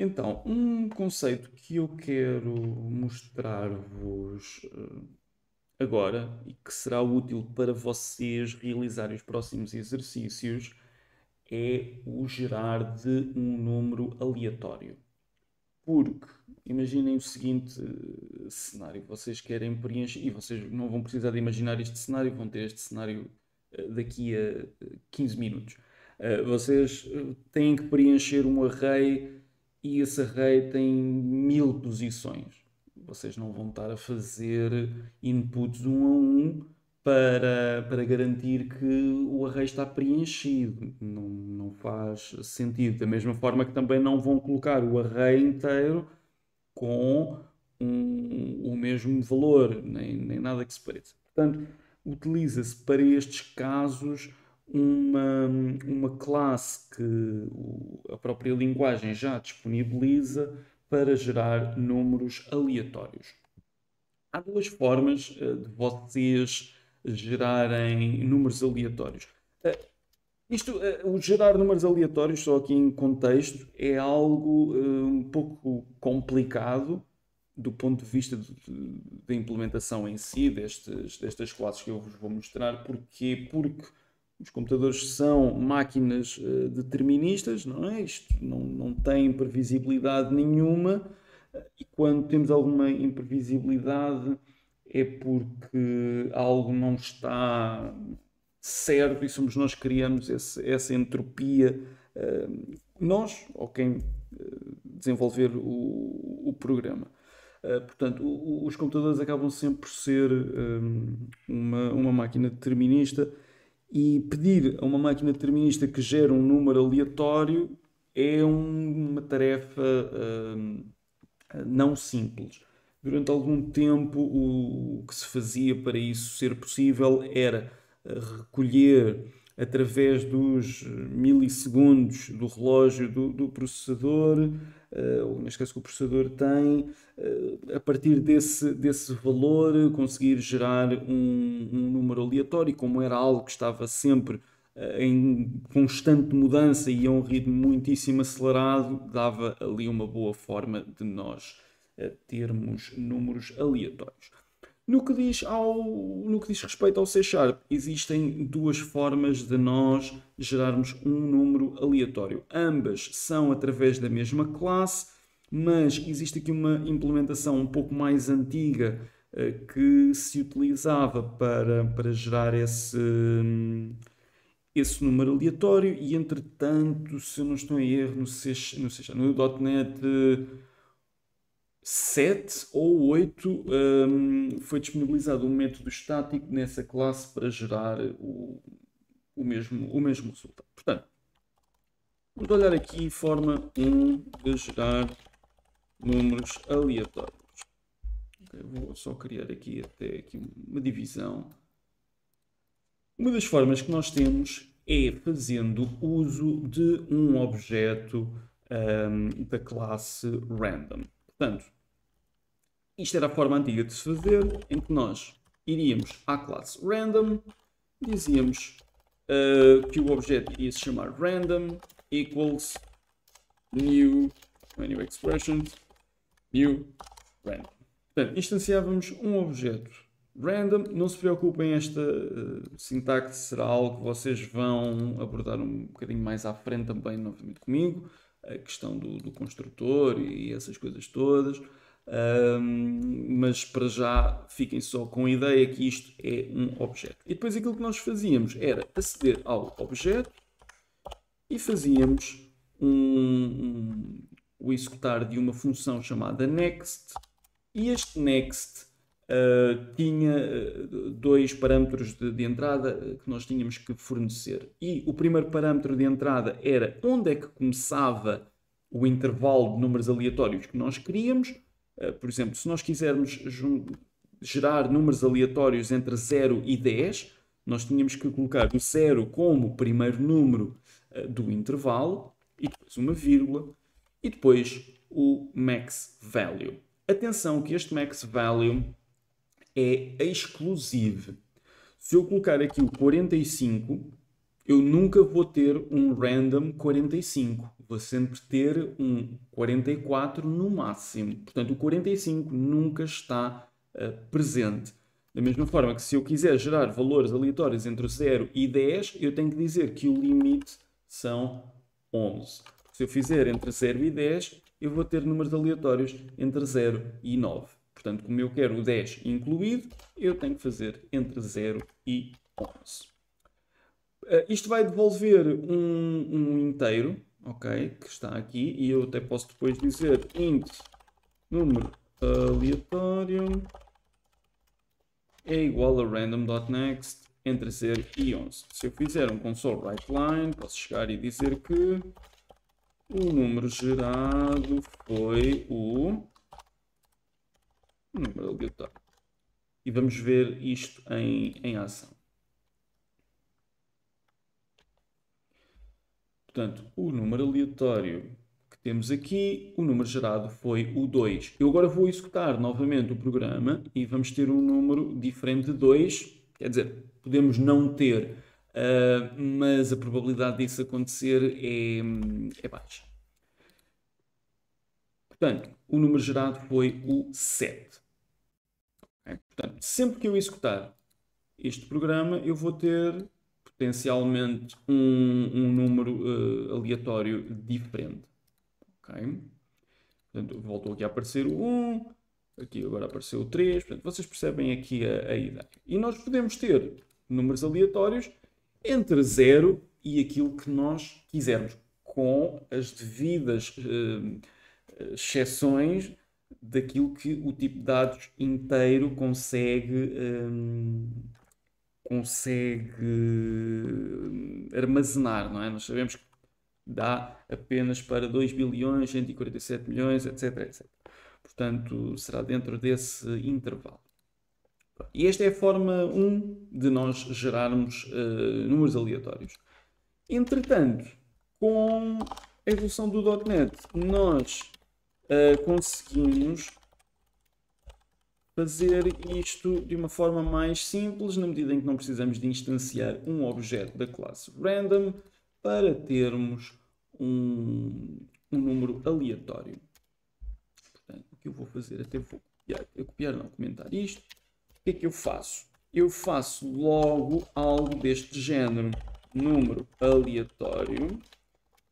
Então, um conceito que eu quero mostrar-vos agora e que será útil para vocês realizarem os próximos exercícios é o gerar de um número aleatório. Porque imaginem o seguinte cenário: vocês querem preencher, e vocês não vão precisar de imaginar este cenário, vão ter este cenário daqui a 15 minutos. Vocês têm que preencher um array e esse array tem 1000 posições. Vocês não vão estar a fazer inputs um a um para garantir que o array está preenchido. Não faz sentido. Da mesma forma que também não vão colocar o array inteiro com o mesmo valor, nem nada que se pareça. Portanto, utiliza-se para estes casos uma classe que a própria linguagem já disponibiliza para gerar números aleatórios. Há duas formas de vocês gerarem números aleatórios. O gerar números aleatórios, só aqui em contexto, é algo um pouco complicado do ponto de vista da implementação em si destas classes que eu vos vou mostrar. Porquê? Porque os computadores são máquinas deterministas, não é? Isto não tem previsibilidade nenhuma, e quando temos alguma imprevisibilidade é porque algo não está certo e somos nós que criamos essa entropia, nós ou quem desenvolver o programa. Portanto, os computadores acabam sempre por ser uma máquina determinista, e pedir a uma máquina determinista que gere um número aleatório é uma tarefa não simples. Durante algum tempo, o que se fazia para isso ser possível era recolher, através dos milissegundos do relógio do processador, ou neste caso que o processador tem, a partir desse valor, conseguir gerar um número aleatório. Como era algo que estava sempre em constante mudança e a um ritmo muitíssimo acelerado, dava ali uma boa forma de nós termos números aleatórios. No que diz respeito ao C Sharp, existem duas formas de nós gerarmos um número aleatório. Ambas são através da mesma classe, mas existe aqui uma implementação um pouco mais antiga que se utilizava para gerar esse número aleatório, e entretanto, se eu não estou em erro, no .NET 7 ou 8, foi disponibilizado um método estático nessa classe para gerar o mesmo resultado. Portanto, vamos olhar aqui forma 1 de gerar números aleatórios. Vou só criar aqui até aqui uma divisão. Uma das formas que nós temos é fazendo uso de um objeto da classe random. Portanto, isto era a forma antiga de se fazer, em que nós iríamos à classe random, dizíamos que o objeto iria se chamar random equals new expression, new random. Portanto, instanciávamos um objeto random. Não se preocupem, esta sintaxe será algo que vocês vão abordar um bocadinho mais à frente também, novamente comigo, a questão do construtor e essas coisas todas. Mas para já fiquem só com a ideia que isto é um objeto. E depois aquilo que nós fazíamos era aceder ao objeto e fazíamos o executar de uma função chamada next, e este next tinha dois parâmetros de entrada que nós tínhamos que fornecer. E o primeiro parâmetro de entrada era onde é que começava o intervalo de números aleatórios que nós queríamos. Por exemplo, se nós quisermos gerar números aleatórios entre 0 e 10, nós tínhamos que colocar o 0 como o primeiro número do intervalo, e depois uma vírgula, e depois o max value. Atenção que este max value é exclusivo. Se eu colocar aqui o 45, eu nunca vou ter um random 45. Vou sempre ter um 44 no máximo. Portanto, o 45 nunca está presente. Da mesma forma que se eu quiser gerar valores aleatórios entre 0 e 10, eu tenho que dizer que o limite são 11. Se eu fizer entre 0 e 10, eu vou ter números aleatórios entre 0 e 9. Portanto, como eu quero o 10 incluído, eu tenho que fazer entre 0 e 11. Isto vai devolver um inteiro, ok? Que está aqui, e eu até posso depois dizer int número aleatório é igual a random.next entre 0 e 11. Se eu fizer um console writeLine, posso chegar e dizer que o número gerado foi o número aleatório. E vamos ver isto em ação. Portanto, o número aleatório que temos aqui, o número gerado foi o 2. Eu agora vou executar novamente o programa e vamos ter um número diferente de 2. Quer dizer, podemos não ter, mas a probabilidade disso acontecer é baixa. Portanto, o número gerado foi o 7. Okay? Portanto, sempre que eu executar este programa, eu vou ter potencialmente um número aleatório diferente. Okay? Portanto, voltou aqui a aparecer o 1, aqui agora apareceu o 3. Portanto, vocês percebem aqui a ideia. E nós podemos ter números aleatórios entre 0 e aquilo que nós quisermos, com as devidas exceções daquilo que o tipo de dados inteiro consegue armazenar, não é? Nós sabemos que dá apenas para 2 bilhões, 147 milhões, etc, etc. Portanto, será dentro desse intervalo. E esta é a forma 1 de nós gerarmos números aleatórios. Entretanto, com a evolução do .NET, nós conseguimos fazer isto de uma forma mais simples, na medida em que não precisamos de instanciar um objeto da classe random para termos um número aleatório. Portanto, o que eu vou fazer, até vou copiar, não, comentar isto. O que é que eu faço? Eu faço logo algo deste género. Número aleatório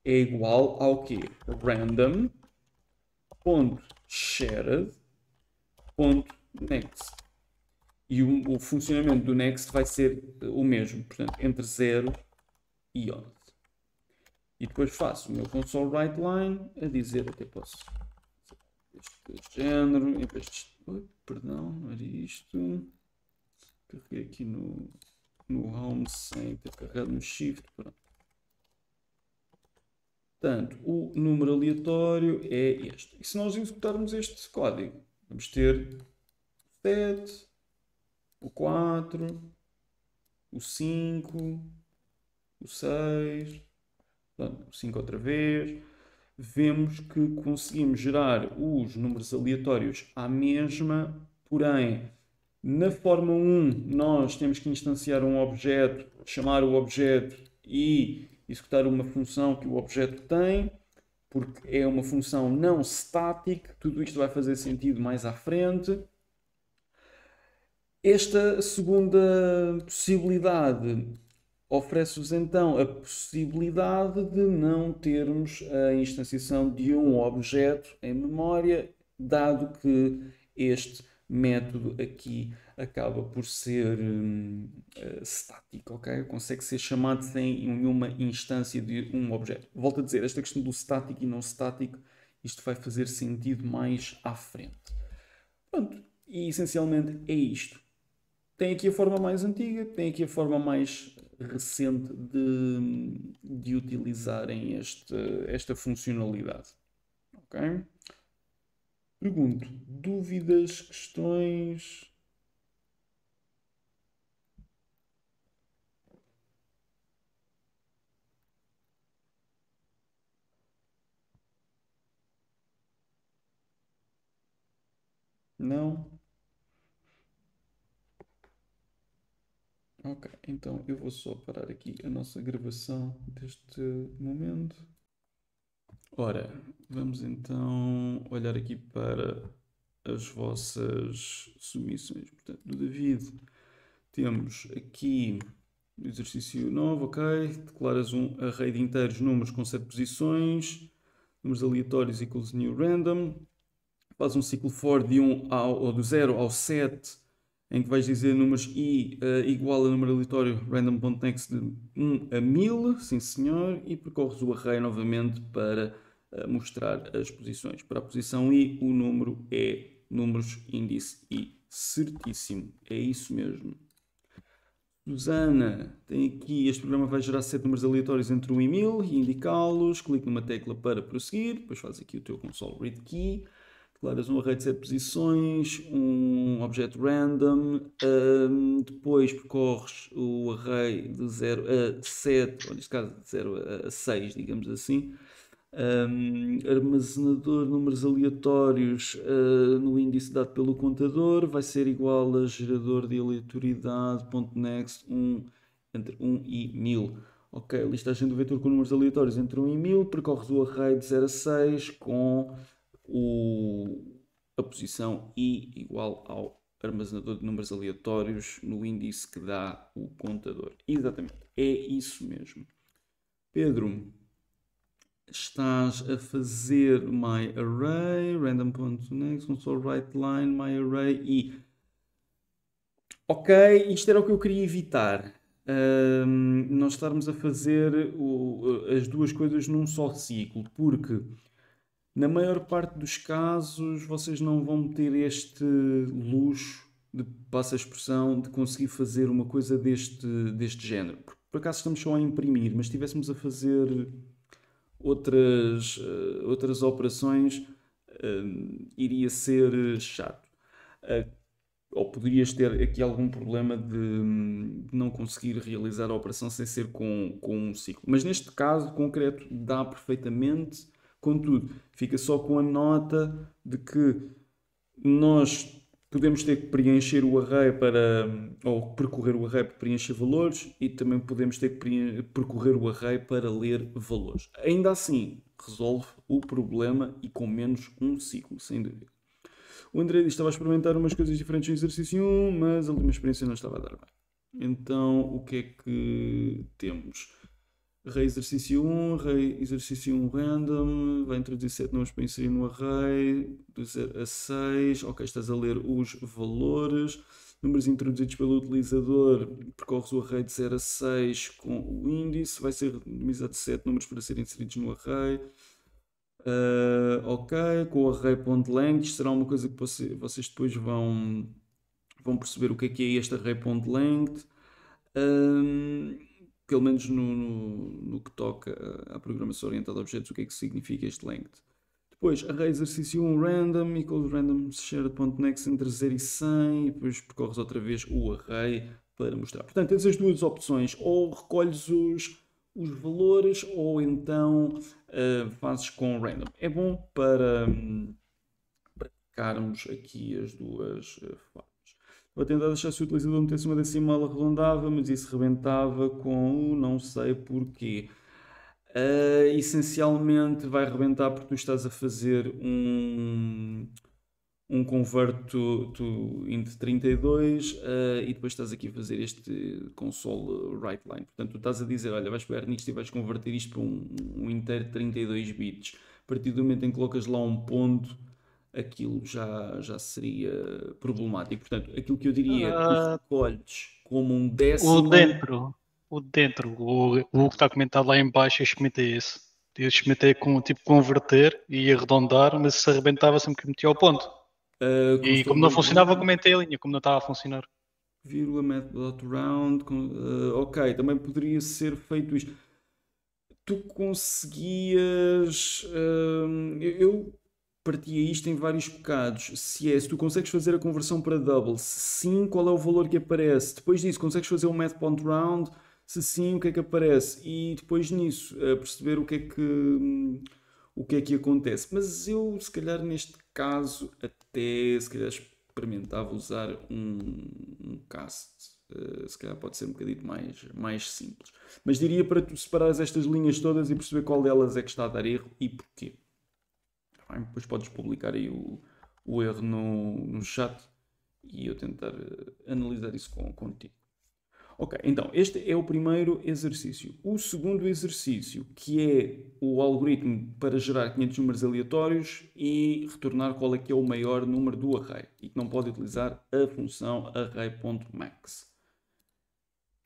é igual ao quê? Random.shared.next. E o funcionamento do next vai ser o mesmo, portanto, entre 0 e 11. E depois faço o meu console writeLine a dizer, até posso deste género, em vez de... perdão, não era isto. Carreguei aqui no home sem ter carregado no shift. Pronto. Portanto, o número aleatório é este. E se nós executarmos este código, vamos ter o 7, o 4, o 5, o 6, portanto, o 5 outra vez. Vemos que conseguimos gerar os números aleatórios à mesma, porém, na forma 1 nós temos que instanciar um objeto, chamar o objeto e executar uma função que o objeto tem, porque é uma função não static. Tudo isto vai fazer sentido mais à frente. Esta segunda possibilidade oferece-vos então a possibilidade de não termos a instanciação de um objeto em memória, dado que este método aqui acaba por ser estático, ok? Consegue ser chamado sem nenhuma instância de um objeto. Volto a dizer, esta questão do estático e não estático, isto vai fazer sentido mais à frente. Pronto, e essencialmente é isto. Tem aqui a forma mais antiga, tem aqui a forma mais recente de utilizarem esta funcionalidade. Ok? Pergunto, dúvidas, questões? Não? Ok, então eu vou só parar aqui a nossa gravação deste momento. Ora, vamos então olhar aqui para as vossas submissões. Portanto, do David, temos aqui o exercício 9, ok? Declaras um array de inteiros números com 7 posições, números aleatórios equals new random. Faz um ciclo for de 1 ou do 0 ao 7, em que vais dizer números i igual a número aleatório random.next de 1 a 1000, sim senhor, e percorres o array novamente para mostrar as posições. Para a posição i, o número é números índice i. Certíssimo, é isso mesmo. Susana, tem aqui, este programa vai gerar 7 números aleatórios entre 1 e 1000 e indicá-los. Clique numa tecla para prosseguir, depois faz aqui o teu console read key. Declaras um array de 7 posições, um objeto random, depois percorres o array de 0 a 7, ou neste caso de 0 a 6, digamos assim. Armazenador de números aleatórios no índice dado pelo contador vai ser igual a gerador de aleatoriedade.next entre 1 e 1000. Ok, listagem do vetor com números aleatórios entre 1 e 1000, percorres o array de 0 a 6 com a posição i igual ao armazenador de números aleatórios no índice que dá o contador. Exatamente, é isso mesmo. Pedro, estás a fazer myArray, random.next, console writeLine, myArray e... Ok, isto era o que eu queria evitar. Nós estarmos a fazer as duas coisas num só ciclo, porque na maior parte dos casos vocês não vão ter este luxo, de passa a expressão, de conseguir fazer uma coisa deste género. Por acaso estamos só a imprimir, mas se estivéssemos a fazer outras operações, iria ser chato. Ou poderias ter aqui algum problema de não conseguir realizar a operação sem ser com um ciclo. Mas neste caso concreto dá perfeitamente, contudo, fica só com a nota de que nós podemos ter que preencher o array ou percorrer o array para preencher valores e também podemos ter que percorrer o array para ler valores. Ainda assim, resolve o problema e com menos um ciclo, sem dúvida. O André estava a experimentar umas coisas diferentes no exercício 1, mas a última experiência não estava a dar bem. Então, o que é que temos? Array exercício 1, array exercício 1 random, vai introduzir 7 números para inserir no array, do 0 a 6, ok, estás a ler os valores, números introduzidos pelo utilizador, percorres o array de 0 a 6 com o índice, vai ser minimizado 7 números para serem inseridos no array. Ok, com o array.length, isto será uma coisa que vocês depois vão perceber o que é este array.length. Pelo menos no que toca à programação orientada a objetos, o que é que significa este length. Depois, array exercício 1 random, equals random shared.next entre 0 e 100, e depois percorres outra vez o array para mostrar. Portanto, tens as duas opções, ou recolhes os valores, ou então fazes com random. É bom para praticarmos aqui as duas formas. Vou tentar deixar se o utilizador metesse uma decimal arredondava, mas isso rebentava com não sei porquê. Essencialmente vai rebentar porque tu estás a fazer um convert to int 32 e depois estás aqui a fazer este console writeLine. Portanto, tu estás a dizer, olha, vais pegar nisto e vais converter isto para um inteiro de 32 bits. A partir do momento em que colocas lá um ponto, aquilo já seria problemático. Portanto, aquilo que eu diria é, tu Ah, recolhes como um o decimal. dentro, o que está comentado lá em baixo, eu experimentei esse. Eu experimentei com tipo converter e arredondar, mas se arrebentava sempre que metia ao ponto. E como não Console funcionava, round, comentei a linha, como não estava a funcionar. vírgula, math.round, ok, também poderia ser feito isto. Tu conseguias. Eu partia isto em vários bocados. Se tu consegues fazer a conversão para double, se sim, qual é o valor que aparece? Depois disso, consegues fazer o math.round? Se sim, o que é que aparece? E depois nisso, perceber o que é que acontece. Mas eu, se calhar, neste caso, até se calhar experimentava usar um cast. se calhar pode ser um bocadinho mais simples. Mas diria para tu separares estas linhas todas e perceber qual delas é que está a dar erro e porquê. Bem, depois podes publicar aí o erro no chat e eu tentar analisar isso contigo. Ok, então este é o primeiro exercício. O segundo exercício, que é o algoritmo para gerar 500 números aleatórios e retornar qual é que é o maior número do array e que não pode utilizar a função array.max.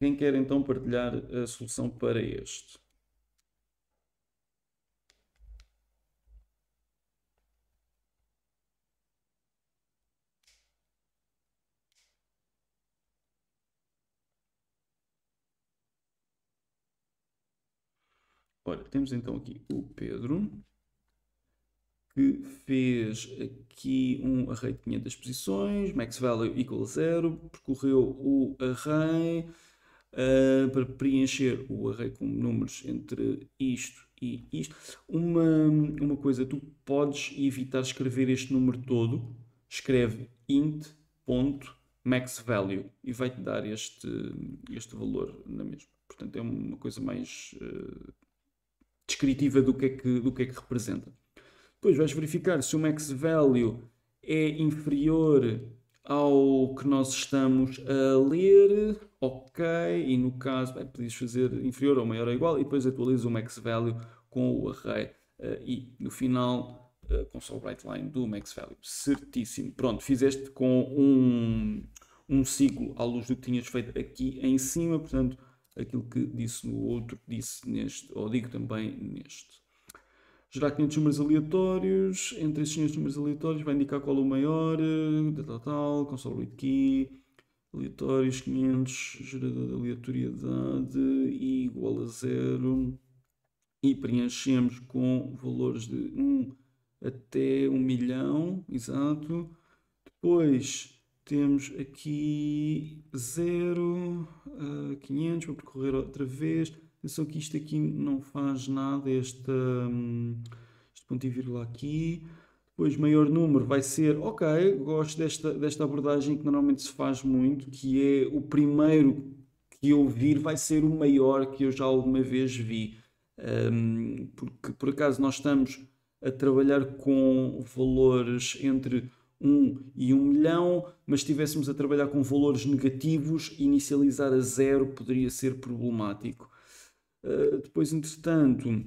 Quem quer então partilhar a solução para este? Ora, temos então aqui o Pedro, que fez aqui um array de 500 posições, max value equal 0, percorreu o array para preencher o array com números entre isto e isto. Uma coisa, tu podes evitar escrever este número todo, escreve int.maxValue e vai-te dar este valor na mesma. Portanto, é uma coisa mais descritiva do que é que representa. Depois vais verificar se o max value é inferior ao que nós estamos a ler, ok, e no caso, podias fazer inferior ou maior ou igual, e depois atualiza o max value com o array, e no final, console write line do max value. Certíssimo. Pronto, fizeste com um ciclo à luz do que tinhas feito aqui em cima, portanto, aquilo que disse no outro, disse neste, ou digo também neste. Gerar 500 números aleatórios, entre esses 500 números aleatórios vai indicar qual é o maior, tal, console read key, aleatórios 500, gerador de aleatoriedade igual a 0 e preenchemos com valores de 1 até 1 milhão, exato. Depois temos aqui 0, 500, vou percorrer outra vez. Atenção que isto aqui não faz nada, este ponto e vírgula aqui. Depois maior número vai ser, ok, gosto desta abordagem que normalmente se faz muito, que é o primeiro que eu vir vai ser o maior que eu já alguma vez vi. Porque por acaso nós estamos a trabalhar com valores entre 1 e 1 milhão, mas se estivéssemos a trabalhar com valores negativos, inicializar a 0 poderia ser problemático. Depois, entretanto,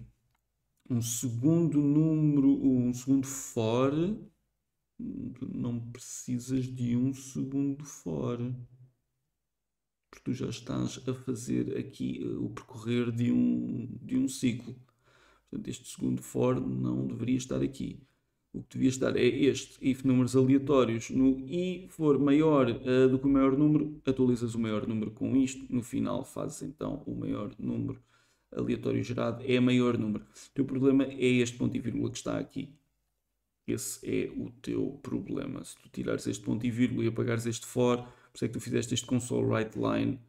um segundo número, um segundo for, não precisas de um segundo for, porque tu já estás a fazer aqui o percorrer de um ciclo. Portanto, este segundo for não deveria estar aqui. O que devia estar é este, if números aleatórios. No i for maior do que o maior número, atualizas o maior número com isto. No final fazes então o maior número aleatório gerado é maior número. O teu problema é este ponto e vírgula que está aqui. Esse é o teu problema. Se tu tirares este ponto e vírgula e apagares este for, por isso é que tu fizeste este console write line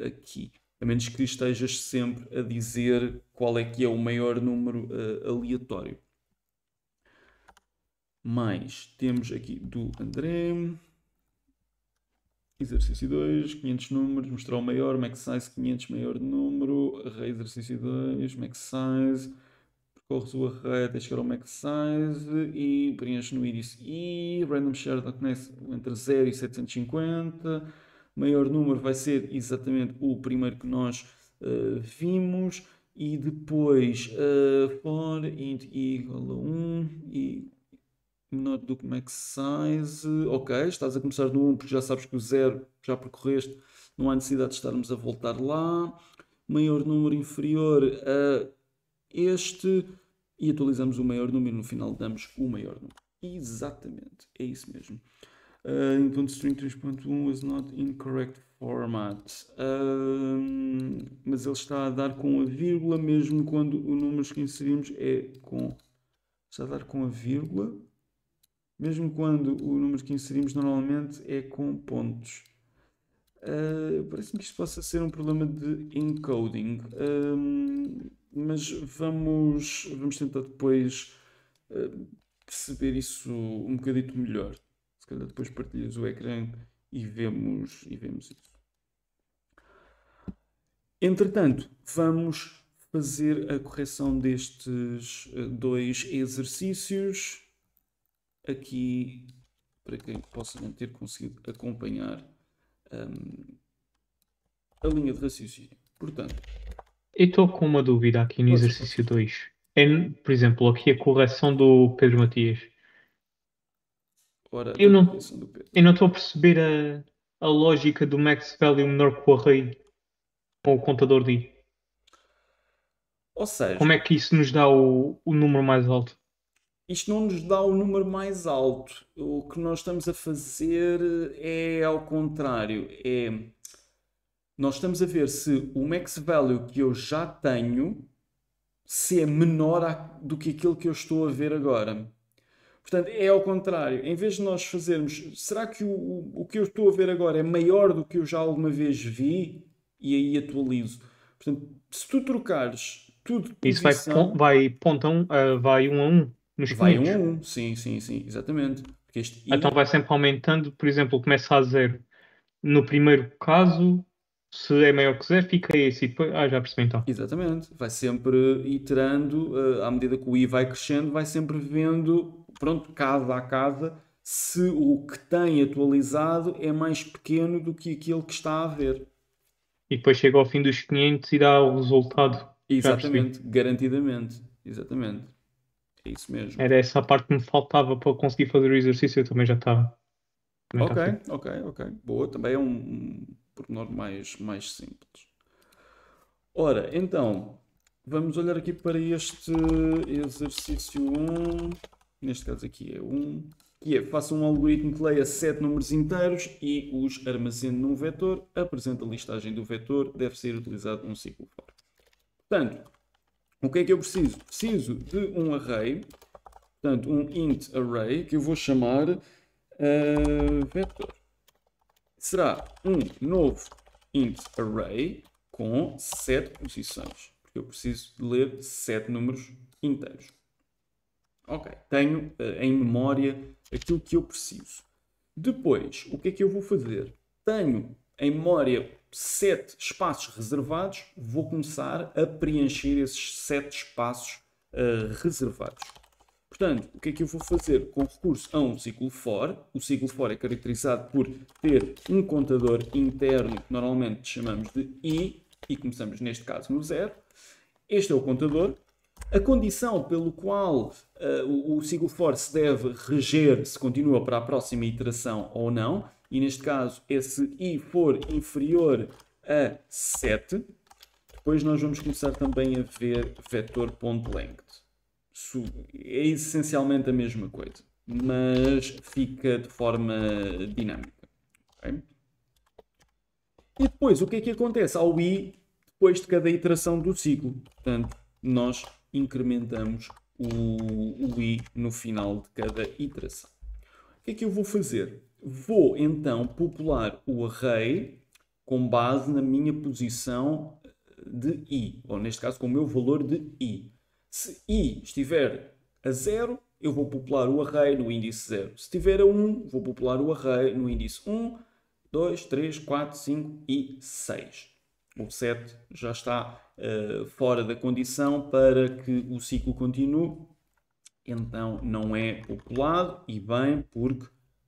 aqui. A menos que estejas sempre a dizer qual é que é o maior número aleatório. Mais, temos aqui do André. Exercício 2, 500 números, mostrar o maior, max size 500, maior número, array exercício 2, max size, percorres o array até chegar ao max size e preenches no índice i, random share entre 0 e 750, maior número vai ser exatamente o primeiro que nós vimos e depois for int i igual a 1 e menor do que max size, ok, estás a começar no 1 porque já sabes que o 0 já percorreste, não há necessidade de estarmos a voltar lá, maior número inferior a este e atualizamos o maior número, no final damos o maior número. Exatamente, é isso mesmo. Então string 3.1 was not in correct format, mas ele está a dar com a vírgula mesmo quando o número que inserimos é com, está a dar com a vírgula mesmo quando o número que inserimos normalmente é com pontos. Parece-me que isto possa ser um problema de encoding, mas vamos tentar depois perceber isso um bocadito melhor. Se calhar depois partilhas o ecrã e vemos isso. Entretanto, vamos fazer a correção destes dois exercícios aqui, para quem possa não ter conseguido acompanhar a linha de raciocínio. Portanto, eu estou com uma dúvida aqui no exercício 2. É, por exemplo, aqui a correção do Pedro Matias. ora, Eu da não correção do Pedro. eu não estou a perceber a lógica do max value menor que o array com o contador de i. Ou seja, Como é que isso nos dá o número mais alto? isto não nos dá o número mais alto. O que nós estamos a fazer é ao contrário. Nós estamos a ver se o max value que eu já tenho se é menor do que aquele que eu estou a ver agora. Portanto, é ao contrário. Em vez de nós fazermos, será que o que eu estou a ver agora é maior do que eu já alguma vez vi? E aí atualizo. Portanto, se tu trocares tudo de Isso posição... vai 1 a 1 nos Vai 1 500. a 1. Sim, sim, sim. Exatamente. Porque este Então vai sempre aumentando. Por exemplo, começa a 0. No primeiro caso, se é maior que 0, fica esse. E depois, já percebi então. Exatamente. Vai sempre iterando, à medida que o i vai crescendo, vai sempre vendo, pronto, casa a casa, se o que tem atualizado é mais pequeno do que aquele que está a ver. E depois chega ao fim dos 500 e dá o resultado. Já percebi. Exatamente, garantidamente. Exatamente. É isso mesmo. Era essa a parte que me faltava para conseguir fazer o exercício. Eu também já estava. Ok, ok, ok. Boa, também é um pormenor mais simples. Ora, então, vamos olhar aqui para este exercício 1. Neste caso aqui é 1. Que é, faça um algoritmo que leia 7 números inteiros e os armazene num vetor. Apresenta a listagem do vetor. Deve ser utilizado um ciclo for. Portanto, o que é que eu preciso? Preciso de um array. Portanto, um int array, que eu vou chamar vetor. Será um novo int array com 7 posições. Porque eu preciso de ler 7 números inteiros. Ok, tenho em memória aquilo que eu preciso. Depois, o que é que eu vou fazer? Tenho em memória 7 espaços reservados. Vou começar a preencher esses 7 espaços reservados. Portanto, o que é que eu vou fazer com recurso a um ciclo for? O ciclo for é caracterizado por ter um contador interno que normalmente chamamos de i e começamos neste caso no 0. Este é o contador. A condição pelo qual o ciclo for se deve reger se continua para a próxima iteração ou não, e neste caso, esse i for inferior a 7, depois nós vamos começar também a ver vetor.length. É essencialmente a mesma coisa, mas fica de forma dinâmica. Okay? E depois, o que é que acontece ao i depois de cada iteração do ciclo? Portanto, nós incrementamos o i no final de cada iteração. O que é que eu vou fazer? Vou então popular o array com base na minha posição de i, ou neste caso com o meu valor de i. Se i estiver a 0, eu vou popular o array no índice 0. Se estiver a 1, vou popular o array no índice 1, 2, 3, 4, 5 e 6. O 7 já está fora da condição para que o ciclo continue, então não é populado, e bem, porque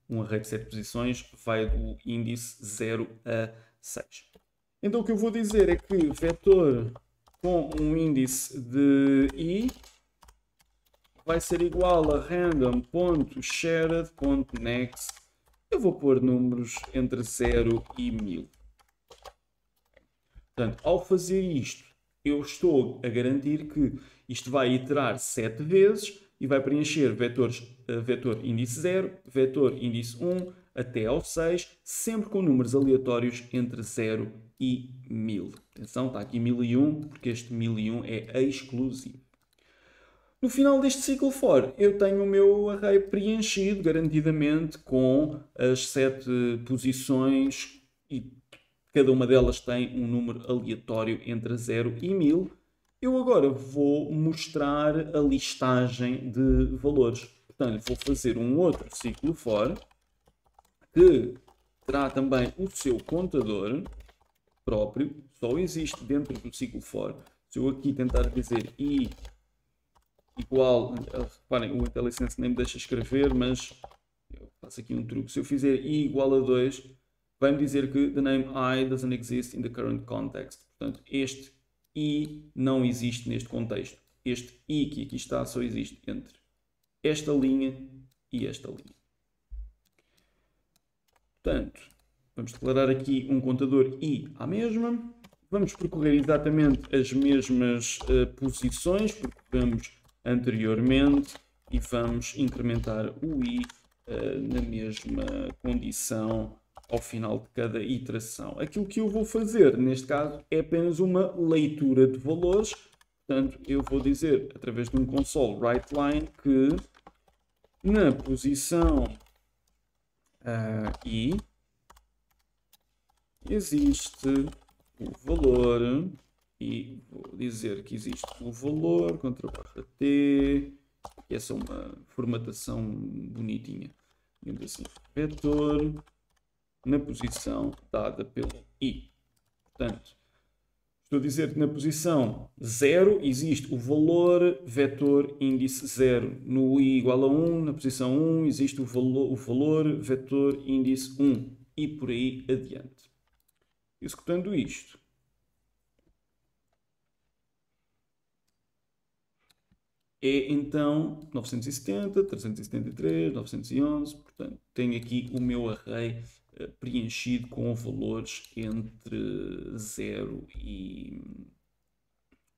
um array de 7 posições vai do índice 0 a 6. Então o que eu vou dizer é que vetor com um índice de i vai ser igual a random.shared.next. Eu vou pôr números entre 0 e 1000. Portanto, ao fazer isto, eu estou a garantir que isto vai iterar 7 vezes e vai preencher vetores, vetor índice 0, vetor índice 1, até ao 6, sempre com números aleatórios entre 0 e 1000. Atenção, está aqui 1001, porque este 1001 é exclusivo. No final deste ciclo for, eu tenho o meu array preenchido, garantidamente, com as 7 posições e cada uma delas tem um número aleatório entre 0 e 1000. Eu agora vou mostrar a listagem de valores. Portanto, vou fazer um outro ciclo for, que terá também o seu contador. próprio, só existe dentro do ciclo for. Se eu aqui tentar dizer i igual, reparem, o IntelliSense nem me deixa escrever, mas eu faço aqui um truque. Se eu fizer i igual a 2, vai-me dizer que the name I doesn't exist in the current context. Portanto, este i não existe neste contexto. Este i que aqui está só existe entre esta linha e esta linha. Portanto, vamos declarar aqui um contador i à mesma. Vamos percorrer exatamente as mesmas posições que percorremos anteriormente e vamos incrementar o i na mesma condição ao final de cada iteração. Aquilo que eu vou fazer, neste caso, é apenas uma leitura de valores. Portanto, eu vou dizer, através de um console writeLine, que na posição i existe o valor, e vou dizer que existe o valor, _t, que é só uma formatação bonitinha, digamos assim, vetor, na posição dada pelo i. Portanto, estou a dizer que na posição 0 existe o valor vetor índice 0. No i igual a 1, na posição 1, existe o valor vetor índice 1. E por aí adiante. Executando isto, é então 970, 373, 911. Portanto, tenho aqui o meu array preenchido com valores entre 0 e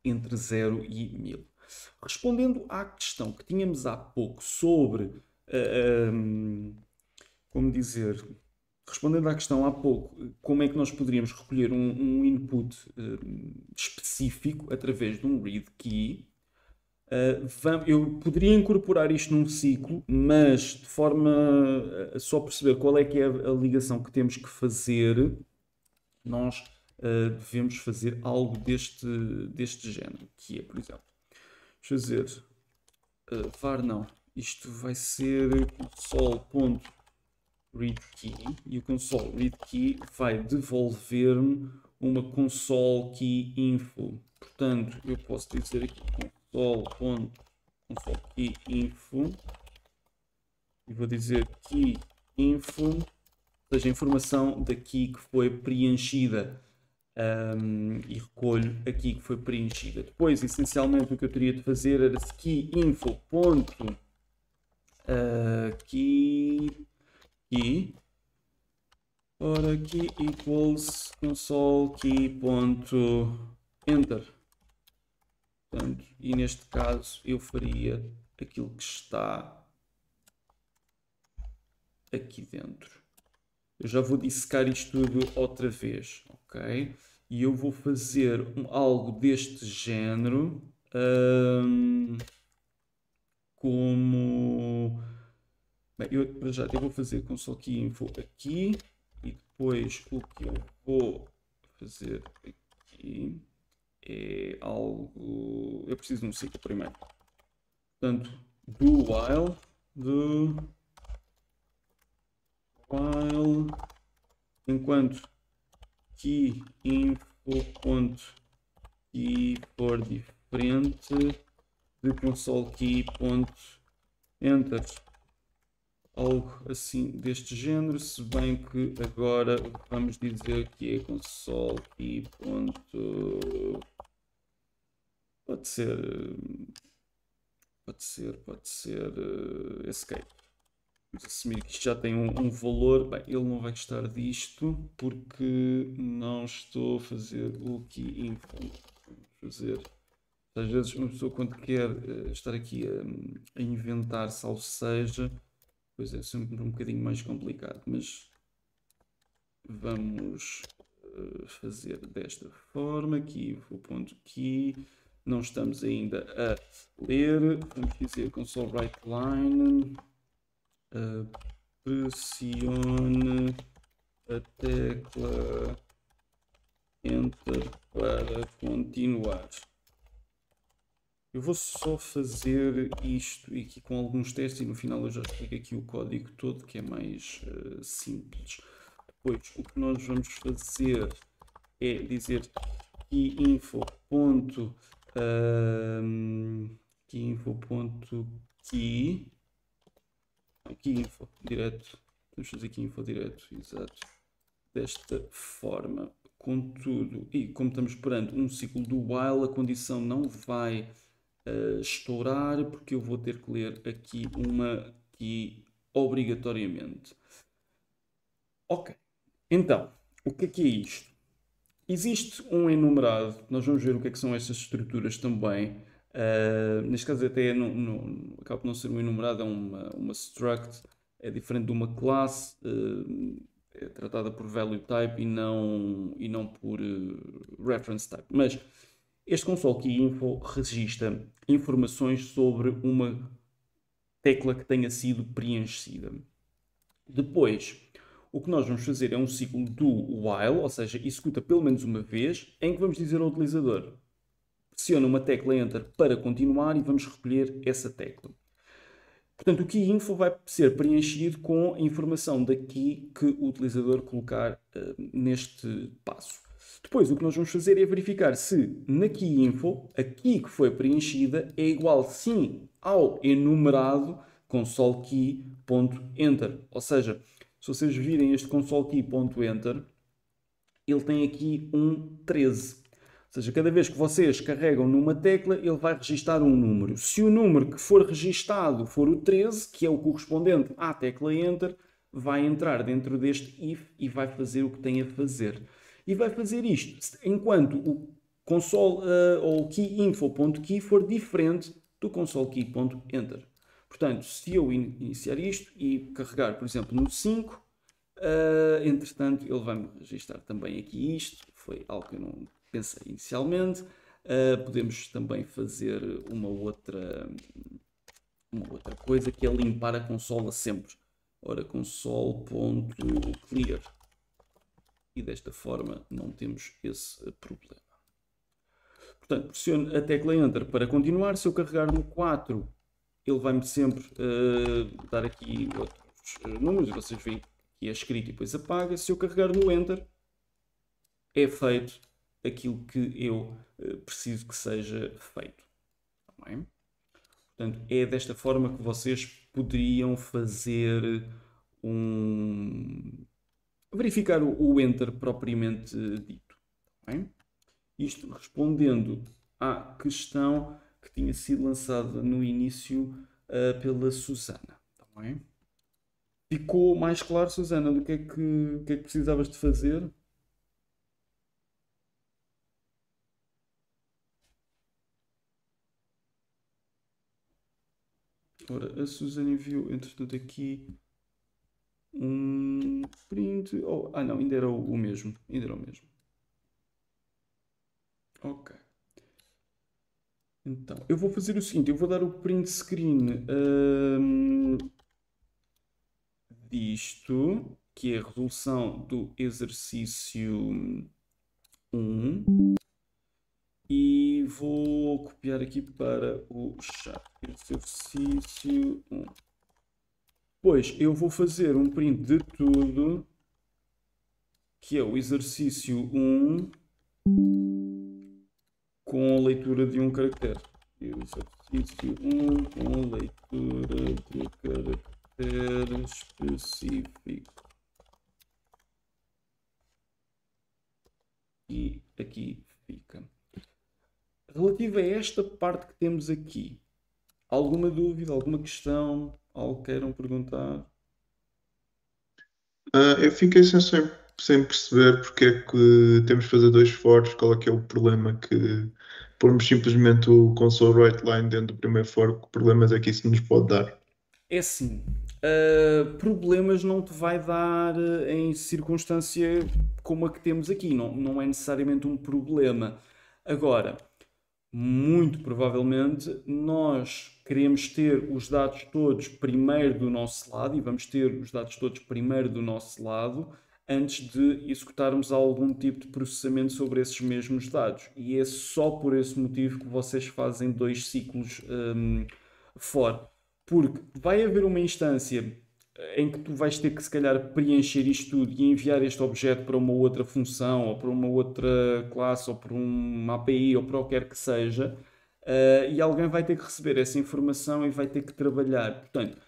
1000. Respondendo à questão que tínhamos há pouco sobre, como dizer, respondendo à questão há pouco, como é que nós poderíamos recolher um input específico através de um read key, eu poderia incorporar isto num ciclo, mas de forma a só perceber qual é que é a ligação que temos que fazer, nós devemos fazer algo deste género, que é, por exemplo, fazer var não, isto vai ser console.readKey e o console.readKey vai devolver-me uma console.keyInfo. Portanto, eu posso dizer aqui console.keyInfo e vou dizer keyInfo, ou seja, a informação da key que foi preenchida, e recolho a key que foi preenchida. Depois, essencialmente, o que eu teria de fazer era se keyInfo.key ora key equals console key.enter. Portanto, e neste caso eu faria aquilo que está aqui dentro. Eu já vou dissecar isto tudo outra vez, ok? E eu vou fazer algo deste género, como... Bem, eu vou fazer console key info aqui, e depois o que eu vou fazer aqui é algo... Eu preciso de um ciclo primeiro. Portanto, do while enquanto key info.key for diferente de console key.enter, algo assim deste género, se bem que agora vamos dizer que é console key. Pode ser escape. Vamos assumir que isto já tem um valor. Bem, ele não vai gostar disto porque não estou a fazer o key info. Vamos fazer. Às vezes uma pessoa quando quer estar aqui a inventar, salvo seja, pois é sempre um bocadinho mais complicado, mas vamos fazer desta forma. Aqui o ponto key. Não estamos ainda a ler. Vamos dizer console writeLine. Pressione a tecla Enter para continuar. Eu vou só fazer isto aqui com alguns testes e no final eu já explico aqui o código todo, que é mais simples. Depois, o que nós vamos fazer é dizer keyinfo. Keyinfo direto. Vamos fazer keyinfo direto, exato. Desta forma. Contudo, e como estamos perante um ciclo do while, a condição não vai estourar, porque eu vou ter que ler aqui uma key obrigatoriamente. Ok, então, o que é isto? Existe um enumerado, nós vamos ver o que é que são estas estruturas também. Neste caso até acaba por não ser um enumerado, é uma struct, é diferente de uma classe, é tratada por value type e não por reference type. Mas este console key info registra informações sobre uma tecla que tenha sido preenchida. Depois, o que nós vamos fazer é um ciclo do while, ou seja, executa pelo menos uma vez, em que vamos dizer ao utilizador: pressiona uma tecla Enter para continuar e vamos recolher essa tecla. Portanto, o keyInfo vai ser preenchido com a informação da key que o utilizador colocar neste passo. Depois, o que nós vamos fazer é verificar se na keyInfo a key que foi preenchida é igual, sim, ao enumerado consolekey.enter. Ou seja, se vocês virem este consolekey.enter, ele tem aqui um 13. Ou seja, cada vez que vocês carregam numa tecla, ele vai registar um número. Se o número que for registado for o 13, que é o correspondente à tecla Enter, vai entrar dentro deste if e vai fazer o que tem a fazer. E vai fazer isto enquanto o console ou o keyinfo.key for diferente do consolekey.enter. Portanto, se eu iniciar isto e carregar, por exemplo, no 5, entretanto, ele vai-me registrar também aqui isto. Foi algo que eu não pensei inicialmente. Podemos também fazer uma outra coisa, que é limpar a consola sempre. Ora, console.clear. E desta forma não temos esse problema. Portanto, pressiono a tecla Enter para continuar. Se eu carregar no 4, ele vai-me sempre dar aqui outros números. Vocês veem que é escrito e depois apaga. Se eu carregar no Enter, é feito aquilo que eu preciso que seja feito. Tá bem? Portanto, é desta forma que vocês poderiam fazer verificar o Enter propriamente dito. Tá bem? Isto respondendo à questão que tinha sido lançada no início pela Susana. Tá bem? Ficou mais claro, Susana, do que é que precisavas de fazer? Ora, a Susana enviou, entretanto, aqui um print. Não, ainda era o mesmo. Ainda era o mesmo. Ok. Então, eu vou fazer o seguinte: eu vou dar o print screen disto, que é a resolução do exercício 1. E vou copiar aqui para o chat. Exercício 1. Depois eu vou fazer um print de tudo, que é o exercício 1 com a leitura de um caractere. Exercício 1 com a leitura de caractere específico. E aqui fica. Relativo a esta parte que temos aqui, alguma dúvida, alguma questão, algo que queiram perguntar? Eu fiquei sem perceber porque é que temos de fazer dois fors, qual é que é o problema que pormos simplesmente o console write line dentro do primeiro for, que problemas é que isso nos pode dar? É assim, problemas não te vai dar em circunstância como a que temos aqui, não é necessariamente um problema. Agora, muito provavelmente nós queremos ter os dados todos primeiro do nosso lado e vamos ter os dados todos primeiro do nosso lado antes de executarmos algum tipo de processamento sobre esses mesmos dados. E é só por esse motivo que vocês fazem dois ciclos for. Porque vai haver uma instância em que tu vais ter que, se calhar, preencher isto tudo e enviar este objeto para uma outra função, ou para uma outra classe, ou para uma API, ou para o que quer que seja, e alguém vai ter que receber essa informação e vai ter que trabalhar. Portanto,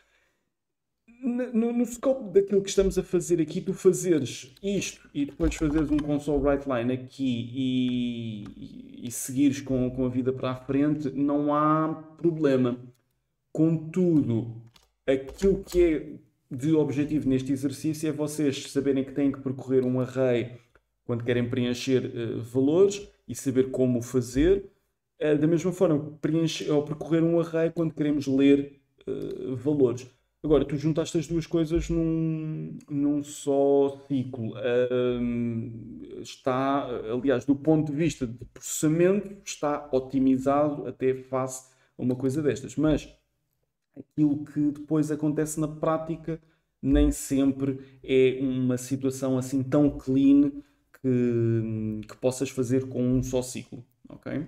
no scope daquilo que estamos a fazer aqui, tu fazeres isto e depois fazeres um console write line aqui e seguires com a vida para a frente, não há problema. Contudo, aquilo que é de objetivo neste exercício é vocês saberem que têm que percorrer um array quando querem preencher valores e saber como o fazer. Da mesma forma, percorrer um array quando queremos ler valores. Agora, tu juntaste as duas coisas num só ciclo. Aliás, do ponto de vista de processamento, está otimizado até face a uma coisa destas. Mas aquilo que depois acontece na prática nem sempre é uma situação assim tão clean que possas fazer com um só ciclo. Ok?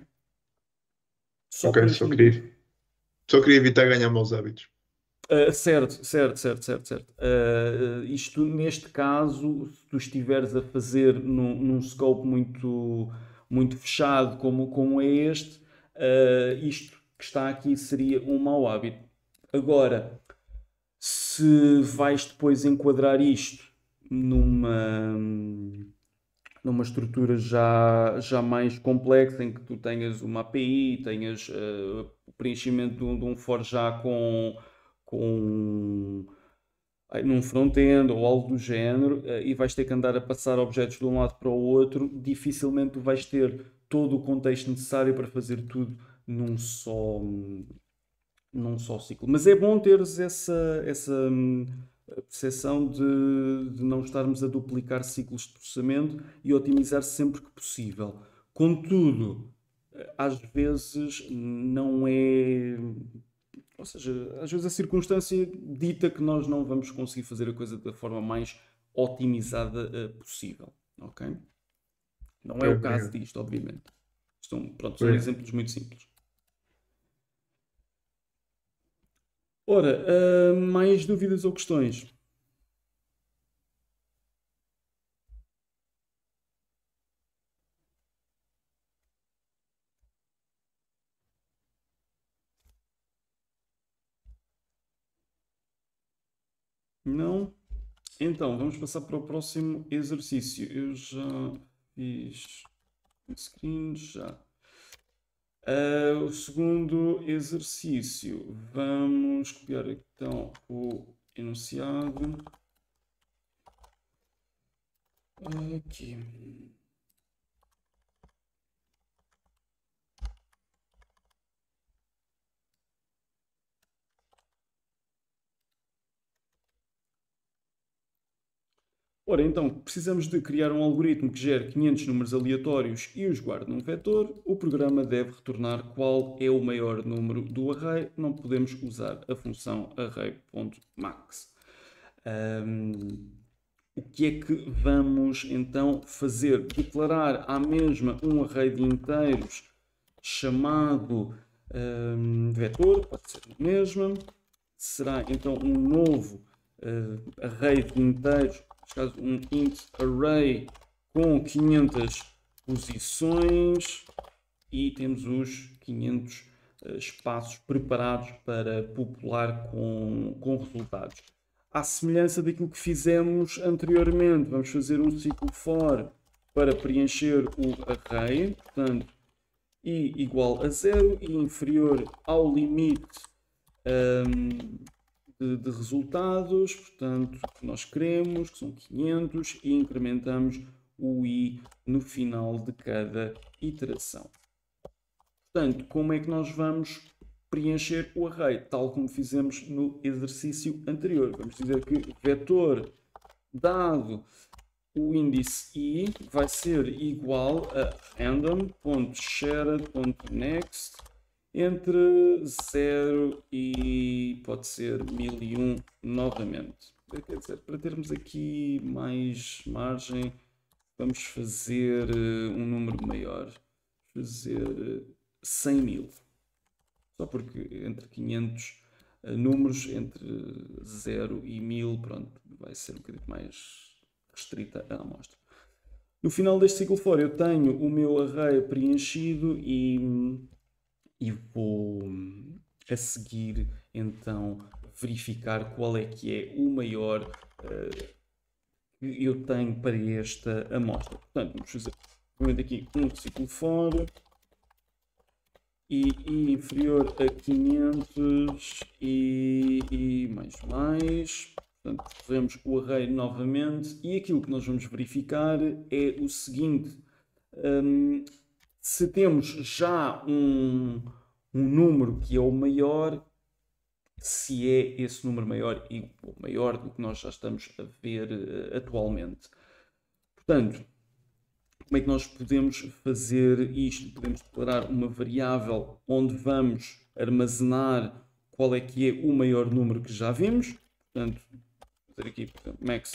Ok, só queria evitar ganhar maus hábitos. Certo. Isto, neste caso, se tu estiveres a fazer num scope muito fechado como é este, isto que está aqui seria um mau hábito. Agora, se vais depois enquadrar isto numa estrutura já mais complexa, em que tu tenhas uma API, tenhas o preenchimento de um for já num front-end ou algo do género, e vais ter que andar a passar objetos de um lado para o outro, dificilmente tu vais ter todo o contexto necessário para fazer tudo num só ciclo. Mas é bom teres essa percepção de não estarmos a duplicar ciclos de processamento e otimizar sempre que possível. Contudo, às vezes não é... Ou seja, às vezes a circunstância dita que nós não vamos conseguir fazer a coisa da forma mais otimizada possível. Ok? Não é o caso disto, obviamente. São exemplos muito simples. Ora, mais dúvidas ou questões? Não? Então, vamos passar para o próximo exercício. Eu já fiz screen, já. O segundo exercício. Vamos copiar então o enunciado. Aqui. Ora, então, precisamos de criar um algoritmo que gere 500 números aleatórios e os guarde num vetor. O programa deve retornar qual é o maior número do array. Não podemos usar a função array.max. O que é que vamos então fazer? Declarar à mesma um array de inteiros chamado vetor, pode ser a mesma. Será então um novo array de inteiros, neste caso um int array com 500 posições e temos os 500 espaços preparados para popular com resultados. À semelhança daquilo que fizemos anteriormente, vamos fazer um ciclo for para preencher o array, portanto, i igual a 0 e inferior ao limite de resultados, portanto, que nós queremos, que são 500, e incrementamos o i no final de cada iteração. Portanto, como é que nós vamos preencher o array, tal como fizemos no exercício anterior? Vamos dizer que vetor dado o índice i vai ser igual a random.shared.next entre 0 e pode ser 1001 novamente. Quer dizer, para termos aqui mais margem, vamos fazer um número maior. Fazer 100.000. Só porque entre 500 números entre 0 e 1000, pronto, vai ser um bocadinho mais restrita a amostra. No final deste ciclo for eu tenho o meu array preenchido e vou a seguir então verificar qual é que é o maior que eu tenho para esta amostra. Portanto, vamos fazer aqui um ciclo for e inferior a 500 e mais. Portanto, fazemos o array novamente e aquilo que nós vamos verificar é o seguinte. Se temos já um número que é o maior, se é esse número maior e maior do que nós já estamos a ver atualmente. Portanto, como é que nós podemos fazer isto? Podemos declarar uma variável onde vamos armazenar qual é que é o maior número que já vimos. Portanto, vou fazer aqui, portanto, max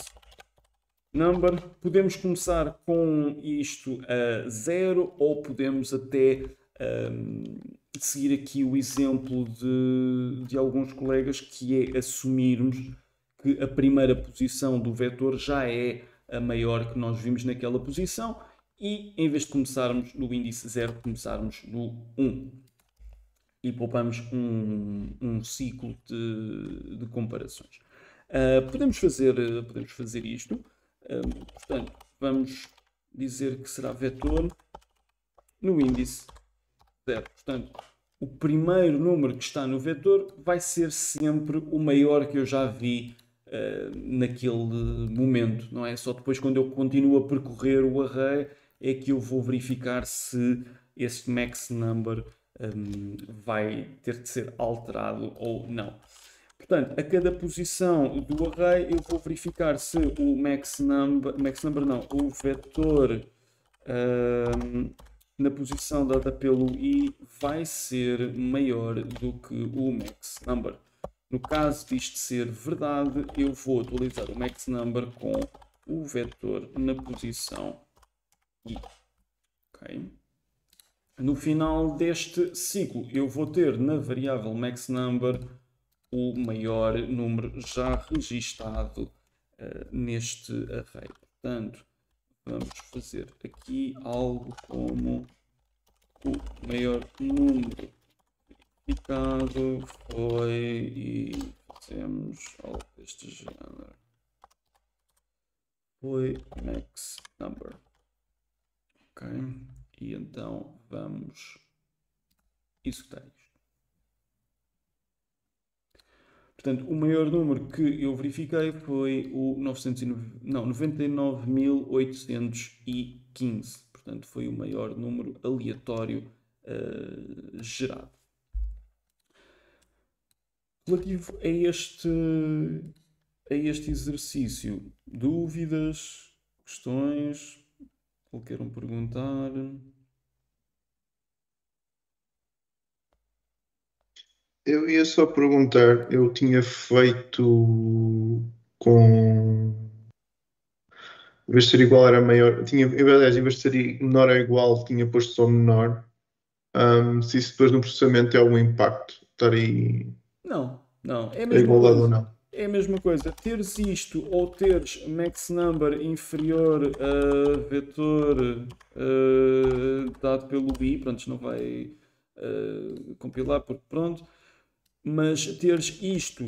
number. Podemos começar com isto a 0 ou podemos até seguir aqui o exemplo de alguns colegas, que é assumirmos que a primeira posição do vetor já é a maior que nós vimos naquela posição e em vez de começarmos no índice 0, começarmos no 1 e poupamos um ciclo de comparações. Podemos fazer isto. Portanto, vamos dizer que será vetor no índice 0. Portanto, o primeiro número que está no vetor vai ser sempre o maior que eu já vi naquele momento, não é? Só depois, quando eu continuo a percorrer o array, é que eu vou verificar se esse max number vai ter de ser alterado ou não. Portanto, a cada posição do array eu vou verificar se o o vetor na posição dada pelo i vai ser maior do que o max number. No caso disto ser verdade, eu vou atualizar o max number com o vetor na posição i. Okay. No final deste ciclo, eu vou ter na variável max number o maior número já registado neste array. Portanto, vamos fazer aqui algo como o maior número verificado foi e fazemos algo deste género. Foi max number. Ok? E então vamos executar isto. Portanto, o maior número que eu verifiquei foi o 99.815. Portanto, foi o maior número aleatório gerado. Relativo a este exercício, dúvidas, questões, qualquer um perguntar? Eu ia só perguntar, eu tinha feito com... Em vez de ser igual era maior, aliás, em vez de ser menor ou igual, tinha posto só menor. Se isso depois no processamento tem algum impacto, estar aí... Não, é a a mesma igualdade coisa. ou não? É a mesma coisa. Teres isto ou teres max number inferior a vetor dado pelo i, pronto, isto não vai compilar porque pronto, mas teres isto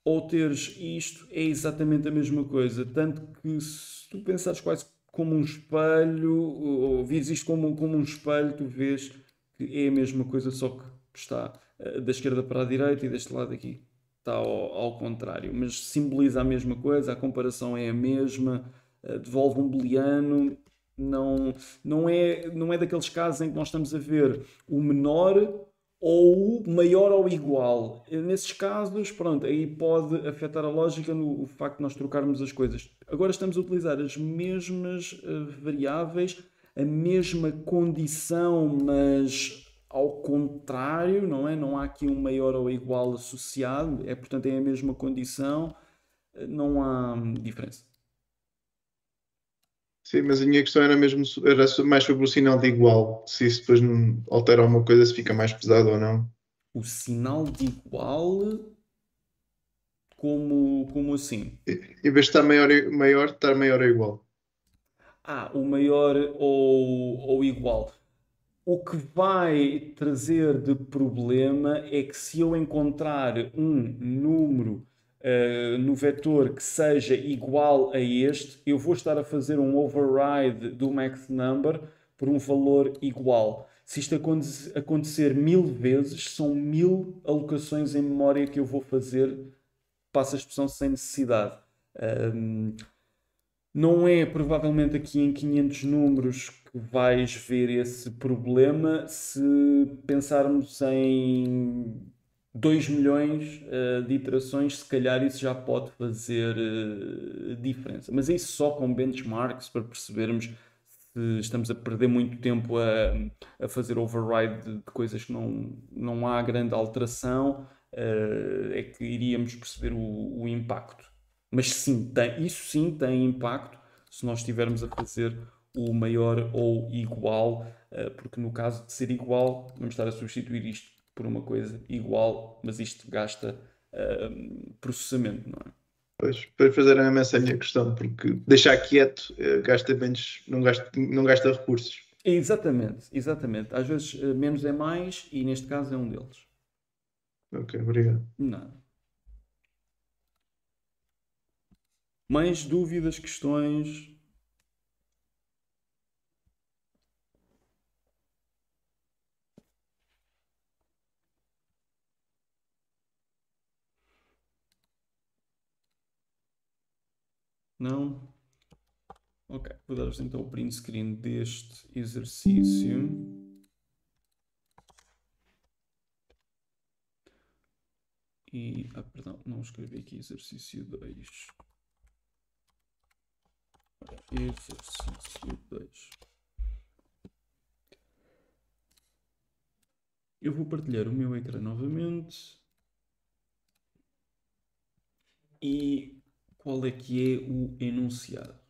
ou teres isto é exatamente a mesma coisa, tanto que se tu pensares quase como um espelho, ou vires isto como um espelho, tu vês que é a mesma coisa, só que está da esquerda para a direita e deste lado aqui está ao contrário, mas simboliza a mesma coisa, a comparação é a mesma, devolve um booleano, não é daqueles casos em que nós estamos a ver o menor ou o maior ou igual. Nesses casos, pronto, aí pode afetar a lógica no facto de nós trocarmos as coisas. Agora estamos a utilizar as mesmas variáveis, a mesma condição, mas ao contrário, não é? Não há aqui um maior ou igual associado, portanto é a mesma condição, não há diferença. Sim, mas a minha questão era mais sobre o sinal de igual, se isso depois não altera alguma coisa, se fica mais pesado ou não. O sinal de igual, como assim? Em vez de estar maior, estar maior ou igual. O maior ou igual. O que vai trazer de problema é que se eu encontrar um número no vetor que seja igual a este, eu vou estar a fazer um override do max number por um valor igual. Se isto acontecer 1000 vezes, são 1000 alocações em memória que eu vou fazer, passa a expressão, sem necessidade. Não é provavelmente aqui em 500 números que vais ver esse problema. Se pensarmos em 2 milhões de iterações, se calhar isso já pode fazer diferença. Mas é isso só com benchmarks para percebermos se estamos a perder muito tempo a fazer override de coisas que não há grande alteração, é que iríamos perceber o impacto. Mas sim, isso sim tem impacto se nós estivermos a fazer o maior ou igual, porque no caso de ser igual, vamos estar a substituir isto por uma coisa igual, mas isto gasta processamento, não é? Pois, para fazer a mesma essa minha questão, porque deixar quieto gasta menos, não gasta recursos. Exatamente, exatamente. Às vezes menos é mais e neste caso é um deles. Ok, obrigado. Nada. Mais dúvidas, questões? Não? Ok, vou dar-vos então o print screen deste exercício. E, perdão, não escrevi aqui exercício 2. Exercício 2. Eu vou partilhar o meu ecrã novamente. E qual é que é o enunciado?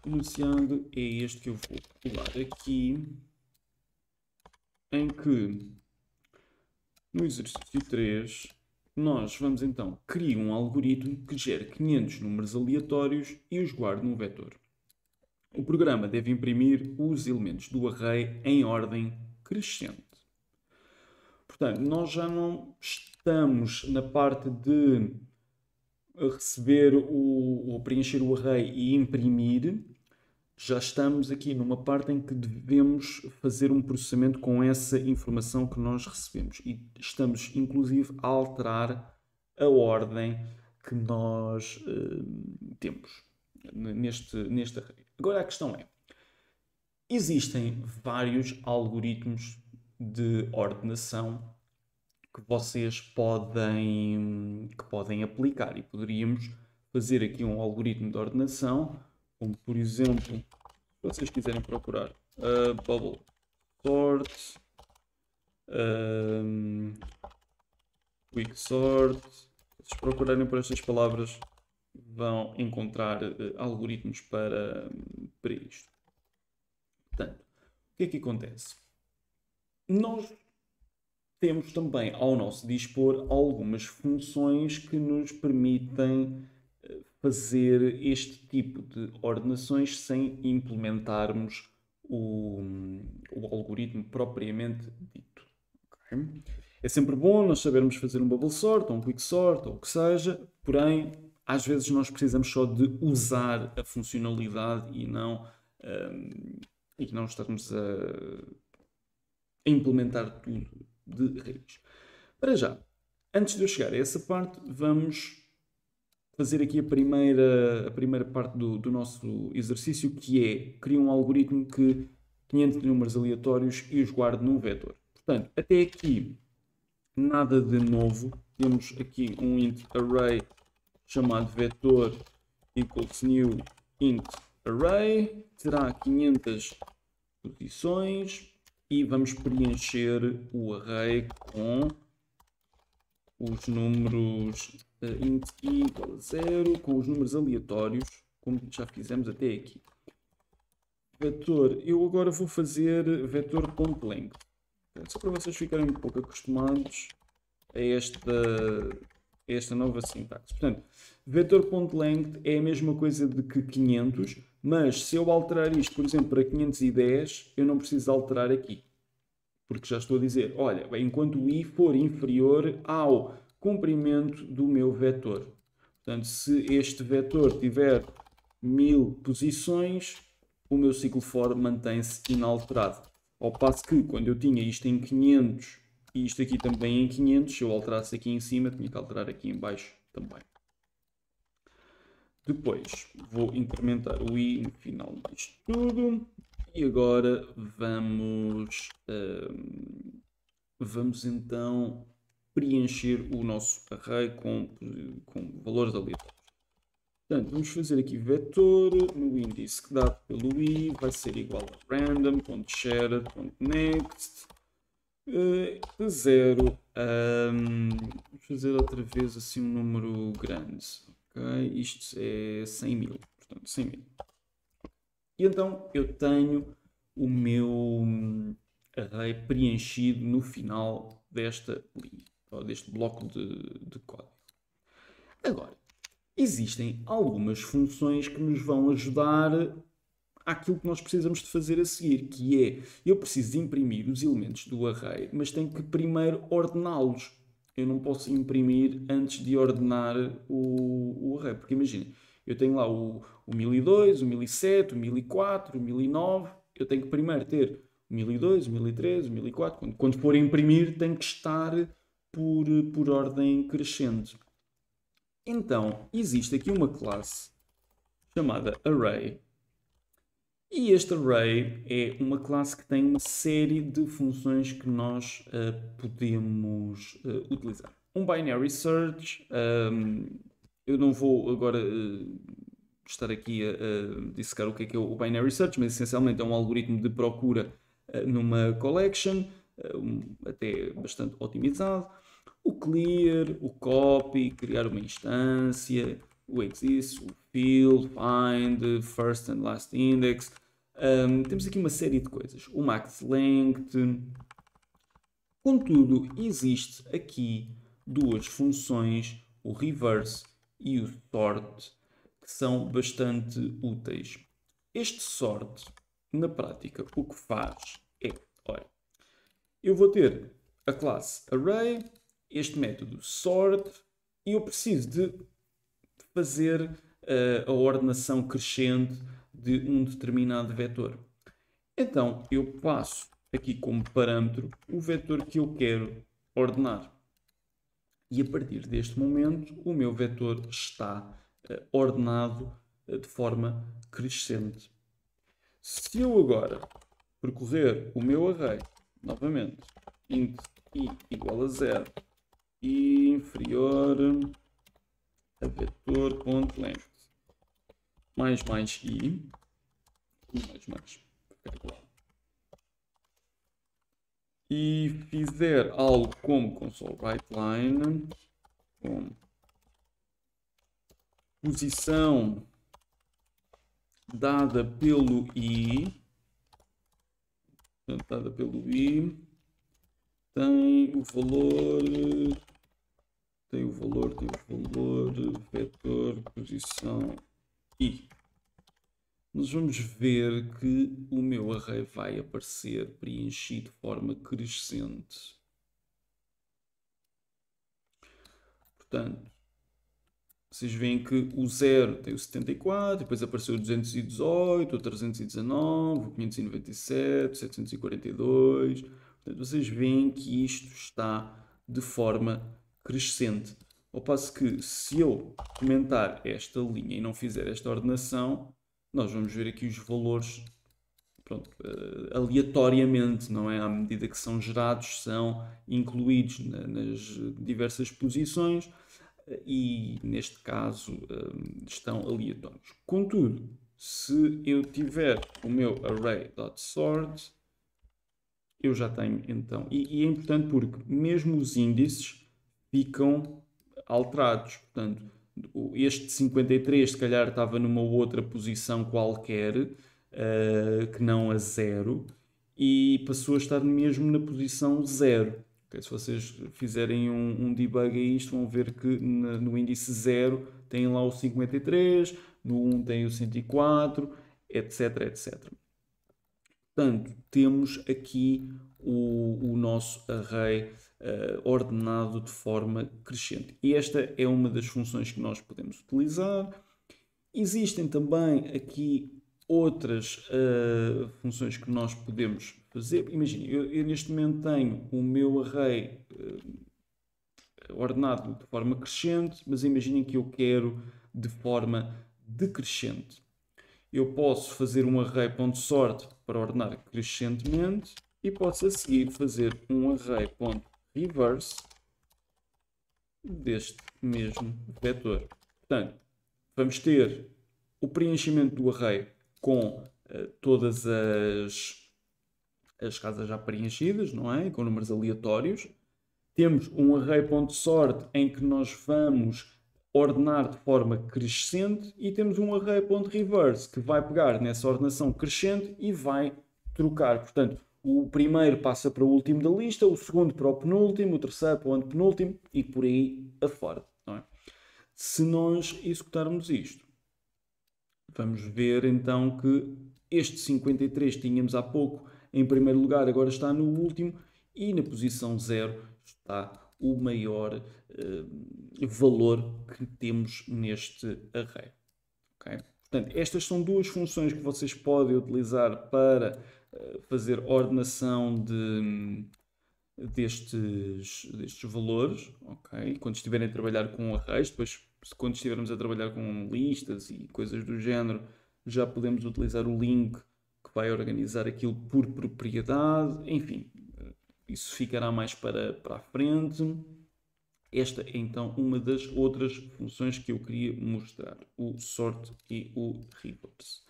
O enunciado é este que eu vou pular aqui, em que no exercício 3 nós vamos então criar um algoritmo que gere 500 números aleatórios e os guarde num vetor. O programa deve imprimir os elementos do array em ordem crescente. Portanto, nós já não estamos na parte de receber ou preencher o array e imprimir. Já estamos aqui numa parte em que devemos fazer um processamento com essa informação que nós recebemos. E estamos, inclusive, a alterar a ordem que nós temos neste array. Agora a questão é, existem vários algoritmos de ordenação que vocês podem aplicar. E poderíamos fazer aqui um algoritmo de ordenação, como por exemplo, se vocês quiserem procurar bubble sort, quick sort, se vocês procurarem por estas palavras vão encontrar algoritmos para isto. Portanto, o que é que acontece? Nós temos também ao nosso dispor algumas funções que nos permitem fazer este tipo de ordenações sem implementarmos o algoritmo propriamente dito. Okay? É sempre bom nós sabermos fazer um bubble sort, ou um quick sort, ou o que seja, porém, às vezes nós precisamos só de usar a funcionalidade e não estarmos a implementar tudo de raiz. Para já, antes de eu chegar a essa parte, vamos fazer aqui a primeira parte do nosso exercício, que é criar um algoritmo que 500 números aleatórios e os guarde num vetor. Portanto, até aqui, nada de novo. Temos aqui um int array chamado vetor equals new int array. Terá 500 posições e vamos preencher o array com os números int i igual a 0, com os números aleatórios, como já fizemos até aqui. Vetor, eu agora vou fazer vetor.length. Só para vocês ficarem um pouco acostumados a esta nova sintaxe. Portanto, vetor.length é a mesma coisa de que 500, mas se eu alterar isto, por exemplo, para 510, eu não preciso alterar aqui. Porque já estou a dizer, olha, enquanto o i for inferior ao comprimento do meu vetor. Portanto, se este vetor tiver 1000 posições, o meu ciclo for mantém-se inalterado. Ao passo que, quando eu tinha isto em 500 e isto aqui também em 500, se eu alterasse aqui em cima, tinha que alterar aqui em baixo também. Depois, vou incrementar o i no final disto tudo. E agora vamos então preencher o nosso array com valores aleatórios. Portanto, vamos fazer aqui vetor no índice que dado pelo i vai ser igual a random.shared.next 0. Vamos fazer outra vez assim um número grande. Okay? Isto é 100.000. Portanto, 100.000. E então eu tenho o meu array preenchido no final desta linha, ou deste bloco de código. Agora, existem algumas funções que nos vão ajudar àquilo que nós precisamos de fazer a seguir, que é, eu preciso de imprimir os elementos do array, mas tenho que primeiro ordená-los. Eu não posso imprimir antes de ordenar o array, porque imaginem, eu tenho lá o 1002, o 1007, o 1004, o 1009, eu tenho que primeiro ter o 1002, o 1003, o 1004, quando for a imprimir tem que estar por ordem crescente. Então, existe aqui uma classe chamada Array, e este Array é uma classe que tem uma série de funções que nós podemos utilizar. Um Binary Search, eu não vou agora estar aqui a dissecar o que é o Binary Search, mas essencialmente é um algoritmo de procura numa collection, até bastante otimizado. O Clear, o Copy, criar uma instância, o Exist, o Fill, Find, First and Last Index. Temos aqui uma série de coisas. O Max Length. Contudo, existe aqui duas funções, o Reverse e o Sort, que são bastante úteis. Este Sort, na prática, o que faz é, olha, eu vou ter a classe Array, este método Sort, e eu preciso de fazer a ordenação crescente de um determinado vetor. Então, eu passo aqui como parâmetro o vetor que eu quero ordenar. E a partir deste momento, o meu vetor está ordenado de forma crescente. Se eu agora percorrer o meu array, novamente, int i igual a 0 e inferior a vetor.length mais i mais e fizer algo como console.writeLine com posição dada pelo i, tem o valor vetor posição i. Nós vamos ver que o meu array vai aparecer preenchido de forma crescente. Portanto, vocês veem que o 0 tem o 74, depois apareceu o 218, o 319, o 597, o 742. Portanto, vocês veem que isto está de forma crescente. Ao passo que, se eu comentar esta linha e não fizer esta ordenação, nós vamos ver aqui os valores aleatoriamente, não é? À medida que são gerados, são incluídos nas diversas posições e, neste caso, estão aleatórios. Contudo, se eu tiver o meu array.sort, eu já tenho então, e é importante porque mesmo os índices ficam alterados. Portanto, este 53 se calhar estava numa outra posição qualquer, que não a 0, e passou a estar mesmo na posição 0. Okay? Se vocês fizerem um debug a isto, vão ver que no índice 0 tem lá o 53, no 1 tem o 104, etc, etc. Portanto, temos aqui o nosso array ordenado de forma crescente. E esta é uma das funções que nós podemos utilizar. Existem também aqui outras funções que nós podemos fazer. Imagine, eu neste momento tenho o meu array ordenado de forma crescente, mas imaginem que eu quero de forma decrescente. Eu posso fazer um array.sort para ordenar crescentemente e posso a seguir fazer um array.reverse deste mesmo vetor. Portanto, vamos ter o preenchimento do array com todas as casas já preenchidas, não é? Com números aleatórios. Temos um array.sort em que nós vamos ordenar de forma crescente e temos um array.reverse que vai pegar nessa ordenação crescente e vai trocar. Portanto, o primeiro passa para o último da lista, o segundo para o penúltimo, o terceiro para o antepenúltimo e por aí afora. Não é? Se nós executarmos isto, vamos ver então que este 53 tínhamos há pouco em primeiro lugar, agora está no último e na posição 0 está o maior valor que temos neste array. Okay? Portanto, estas são duas funções que vocês podem utilizar para fazer ordenação destes valores, okay? Quando estiverem a trabalhar com arrays, depois quando estivermos a trabalhar com listas e coisas do género, já podemos utilizar o link que vai organizar aquilo por propriedade, enfim, isso ficará mais para a frente. Esta é então uma das outras funções que eu queria mostrar, o sort e o reverse.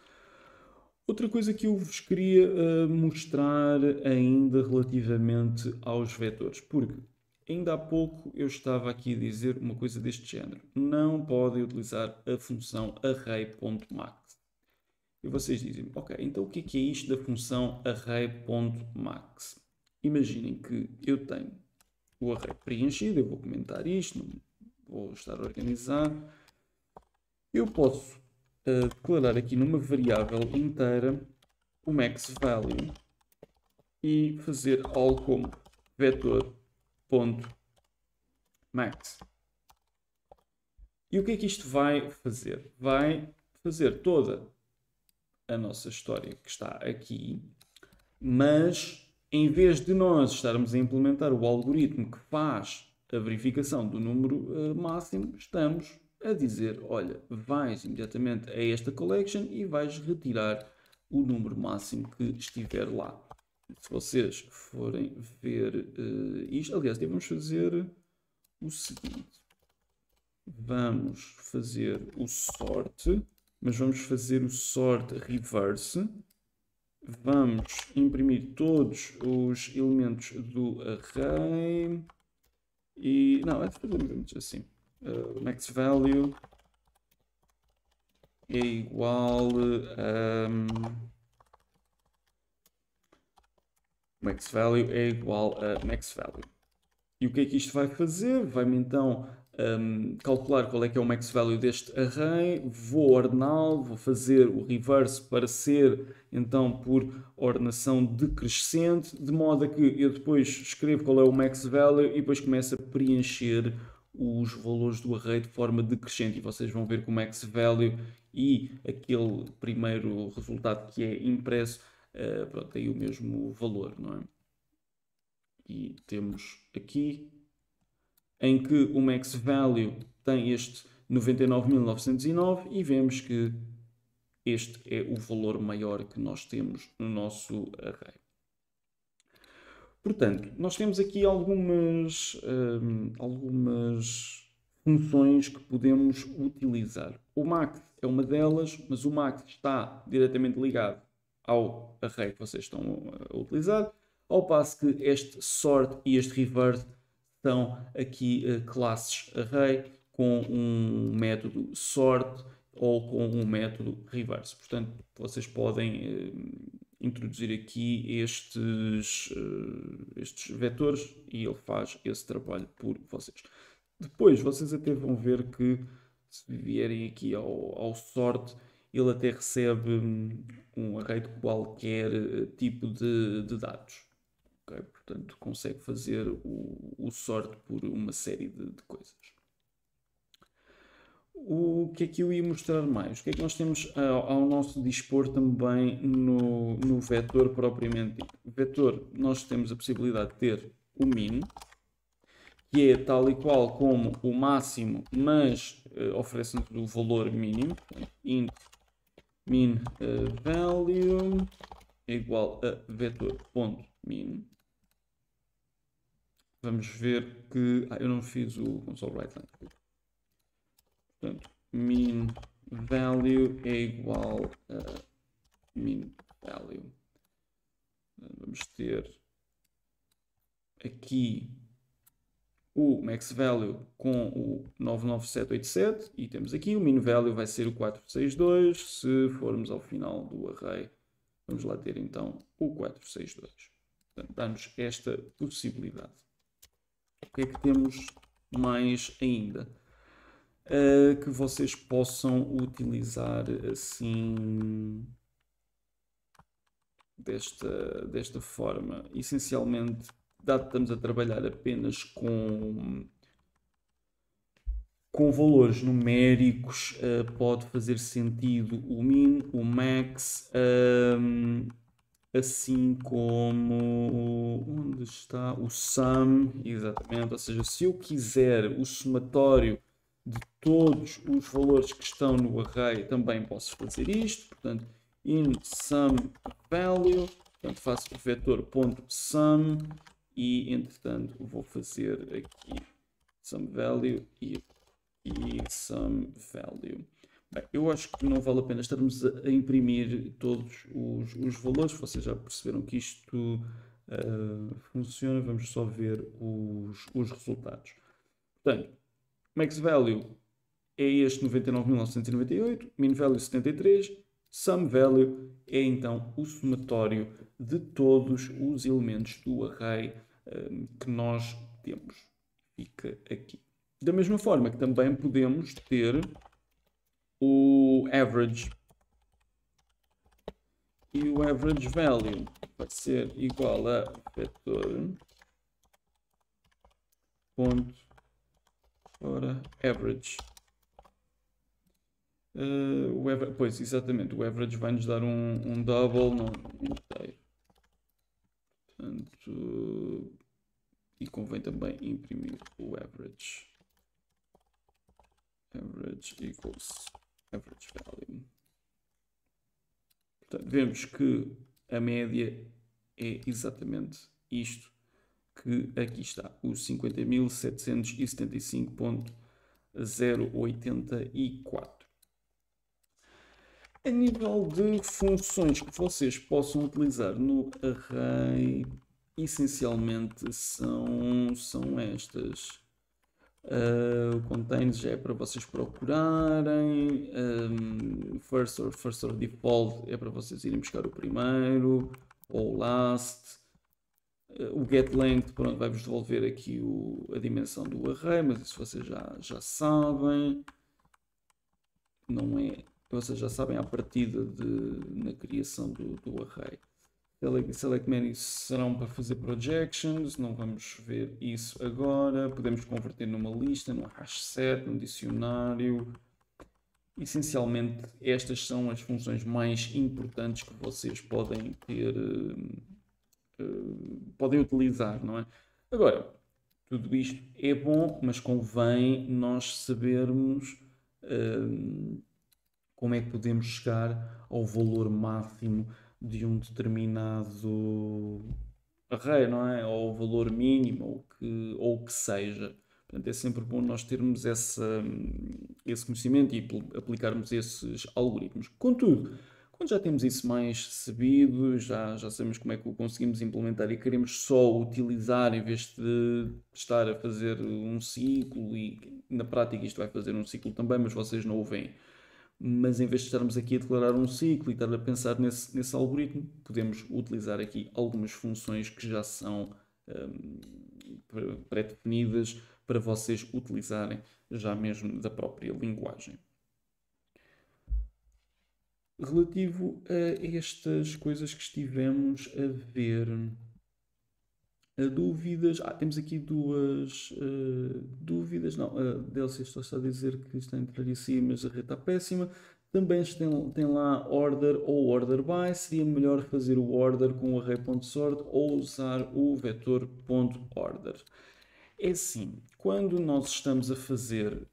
Outra coisa que eu vos queria mostrar ainda relativamente aos vetores, porque ainda há pouco eu estava aqui a dizer uma coisa deste género. Não podem utilizar a função array.max. E vocês dizem, ok, então o que é isto da função array.max? Imaginem que eu tenho o array preenchido, eu vou comentar isto, não vou estar a organizar. Eu posso declarar aqui numa variável inteira o max value e fazer algo como vetor.max. E o que é que isto vai fazer? Vai fazer toda a nossa história que está aqui, mas em vez de nós estarmos a implementar o algoritmo que faz a verificação do número máximo, estamos a dizer, olha, vais imediatamente a esta collection e vais retirar o número máximo que estiver lá. Se vocês forem ver isto, aliás, vamos fazer o seguinte. Vamos fazer o sort, mas vamos fazer o sort reverse. Vamos imprimir todos os elementos do array e... não, é fazer assim. Max value é igual a... max value é igual a max value. E o que é que isto vai fazer? Vai-me então calcular qual é que é o max value deste array, vou ordená-lo, vou fazer o reverse para ser então por ordenação decrescente, de modo a que eu depois escrevo qual é o max value e depois começo a preencher os valores do array de forma decrescente e vocês vão ver que o max value e aquele primeiro resultado que é impresso pronto, tem o mesmo valor, não é? E temos aqui em que o max value tem este 99.909 e vemos que este é o valor maior que nós temos no nosso array. Portanto, nós temos aqui algumas funções que podemos utilizar. O max é uma delas, mas o max está diretamente ligado ao array que vocês estão a utilizar, ao passo que este sort e este reverse são aqui classes array com um método sort ou com um método reverse. Portanto, vocês podem introduzir aqui estes vetores e ele faz esse trabalho por vocês. Depois, vocês até vão ver que, se vierem aqui ao sort, ele até recebe um array de qualquer tipo de dados. Okay? Portanto, consegue fazer o sort por uma série de coisas. O que é que eu ia mostrar mais? O que é que nós temos ao nosso dispor também no vetor propriamente dito? O vetor, nós temos a possibilidade de ter o min, que é tal e qual como o máximo, mas oferece-nos o valor mínimo. Int min value é igual a vetor.min. Vamos ver que... eu não fiz o console write line. Portanto, min value é igual a min value. Vamos ter aqui o max value com o 99787 e temos aqui o min value vai ser o 462. Se formos ao final do array, vamos lá ter então o 462. Portanto, dá-nos esta possibilidade. O que é que temos mais ainda? Que vocês possam utilizar assim desta forma. Essencialmente, dado que estamos a trabalhar apenas com valores numéricos, pode fazer sentido o min, o max, assim como onde está o sum, exatamente. Ou seja, se eu quiser o somatório de todos os valores que estão no array, também posso fazer isto. Portanto, in sum value, portanto, faço o vetor.sum e, entretanto, vou fazer aqui sum value e sum value. Bem, eu acho que não vale a pena estarmos a imprimir todos os valores. Vocês já perceberam que isto funciona. Vamos só ver os resultados. Portanto, max value é este 99.998, min value 73, sum value é então o somatório de todos os elementos do array que nós temos. Fica aqui. Da mesma forma que também podemos ter o average. E o average value vai ser igual a vetor ponto ora average. Pois, exatamente, o average vai nos dar um double, não inteiro. Portanto, e convém também imprimir o average. Average equals average value. Portanto, vemos que a média é exatamente isto que aqui está, os 50.775.084. A nível de funções que vocês possam utilizar no array, essencialmente são estas. O contains já é para vocês procurarem. First or default é para vocês irem buscar o primeiro ou last. O getLength, pronto, vai-vos devolver aqui a dimensão do array, mas isso vocês já sabem. Não é? Vocês já sabem à partida na criação do array. Select menus serão para fazer projections, não vamos ver isso agora. Podemos converter numa lista, num hash set, num dicionário. Essencialmente, estas são as funções mais importantes que vocês podem ter, podem utilizar, não é? Agora, tudo isto é bom, mas convém nós sabermos como é que podemos chegar ao valor máximo de um determinado array, não é? Ou o valor mínimo, ou o que seja. Portanto, é sempre bom nós termos esse conhecimento e aplicarmos esses algoritmos. Contudo, quando já temos isso mais sabido, já sabemos como é que o conseguimos implementar e queremos só utilizar em vez de estar a fazer um ciclo, e na prática isto vai fazer um ciclo também, mas vocês não o veem. mas em vez de estarmos aqui a declarar um ciclo e estar a pensar nesse algoritmo, podemos utilizar aqui algumas funções que já são pré-definidas para vocês utilizarem já mesmo da própria linguagem. Relativo a estas coisas que estivemos a ver, dúvidas. Temos aqui duas dúvidas. Não, a DLC está a dizer que está a entrar em si, mas a rede está péssima. Também tem lá order ou order by. Seria melhor fazer o order com o array.sort ou usar o vetor.order. É assim, quando nós estamos a fazer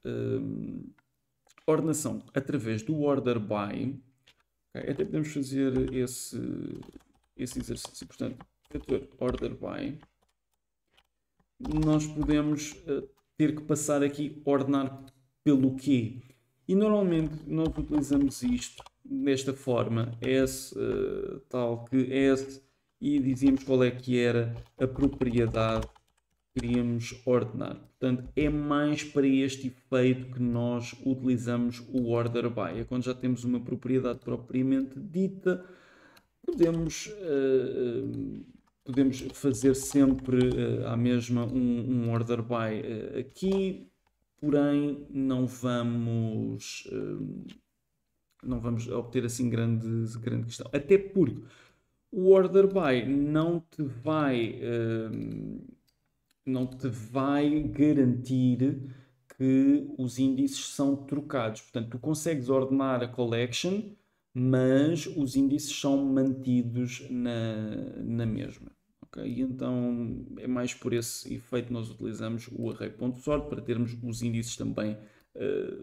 ordenação através do order by, okay, até podemos fazer esse exercício. Portanto, vetor order by, nós podemos ter que passar aqui ordenar pelo quê. E normalmente nós utilizamos isto desta forma, S, tal que S, e dizíamos qual é que era a propriedade que queríamos ordenar. Portanto, é mais para este efeito que nós utilizamos o order by. É quando já temos uma propriedade propriamente dita, podemos fazer sempre à mesma um order by aqui, porém não vamos obter assim grande questão. Até porque o order by não te vai garantir que os índices são trocados. Portanto, tu consegues ordenar a collection, mas os índices são mantidos na mesma. Okay? Então, é mais por esse efeito que nós utilizamos o array.sort para termos os índices também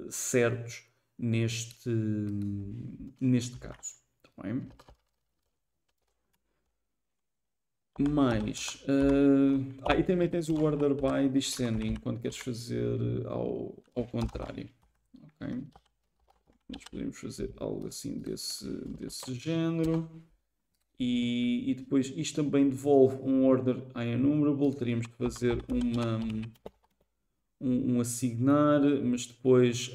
certos neste caso. Tá bem? Mais, e também tens o order by descending quando queres fazer ao contrário. Okay? Nós podemos fazer algo assim desse género. E depois isto também devolve um order enumerable. Teríamos que fazer um assignar, mas depois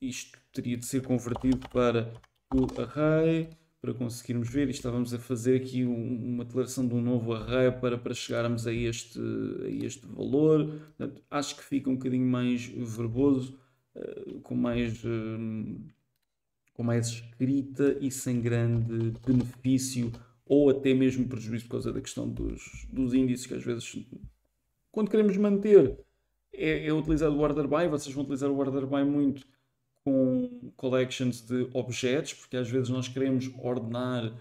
isto teria de ser convertido para o array para conseguirmos ver. E estávamos a fazer aqui uma declaração de um novo array para chegarmos a este valor. Portanto, acho que fica um bocadinho mais verboso, com mais escrita e sem grande benefício ou até mesmo prejuízo por causa da questão dos índices, que às vezes, quando queremos manter, é utilizado o order by. Vocês vão utilizar o order by muito com collections de objetos, porque às vezes nós queremos ordenar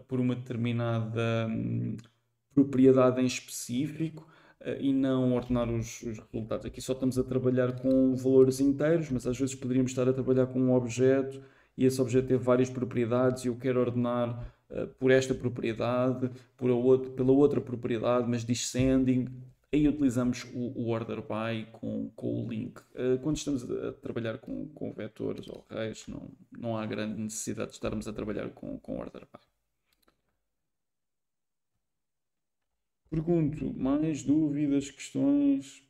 por uma determinada propriedade em específico e não ordenar os resultados. Aqui só estamos a trabalhar com valores inteiros, mas às vezes poderíamos estar a trabalhar com um objeto e esse objeto tem várias propriedades e eu quero ordenar por esta propriedade, pela outra propriedade, mas descending. Aí utilizamos o order by com o link. Quando estamos a trabalhar com vetores ou arrays, não há grande necessidade de estarmos a trabalhar com order by. Pergunto, mais dúvidas, questões?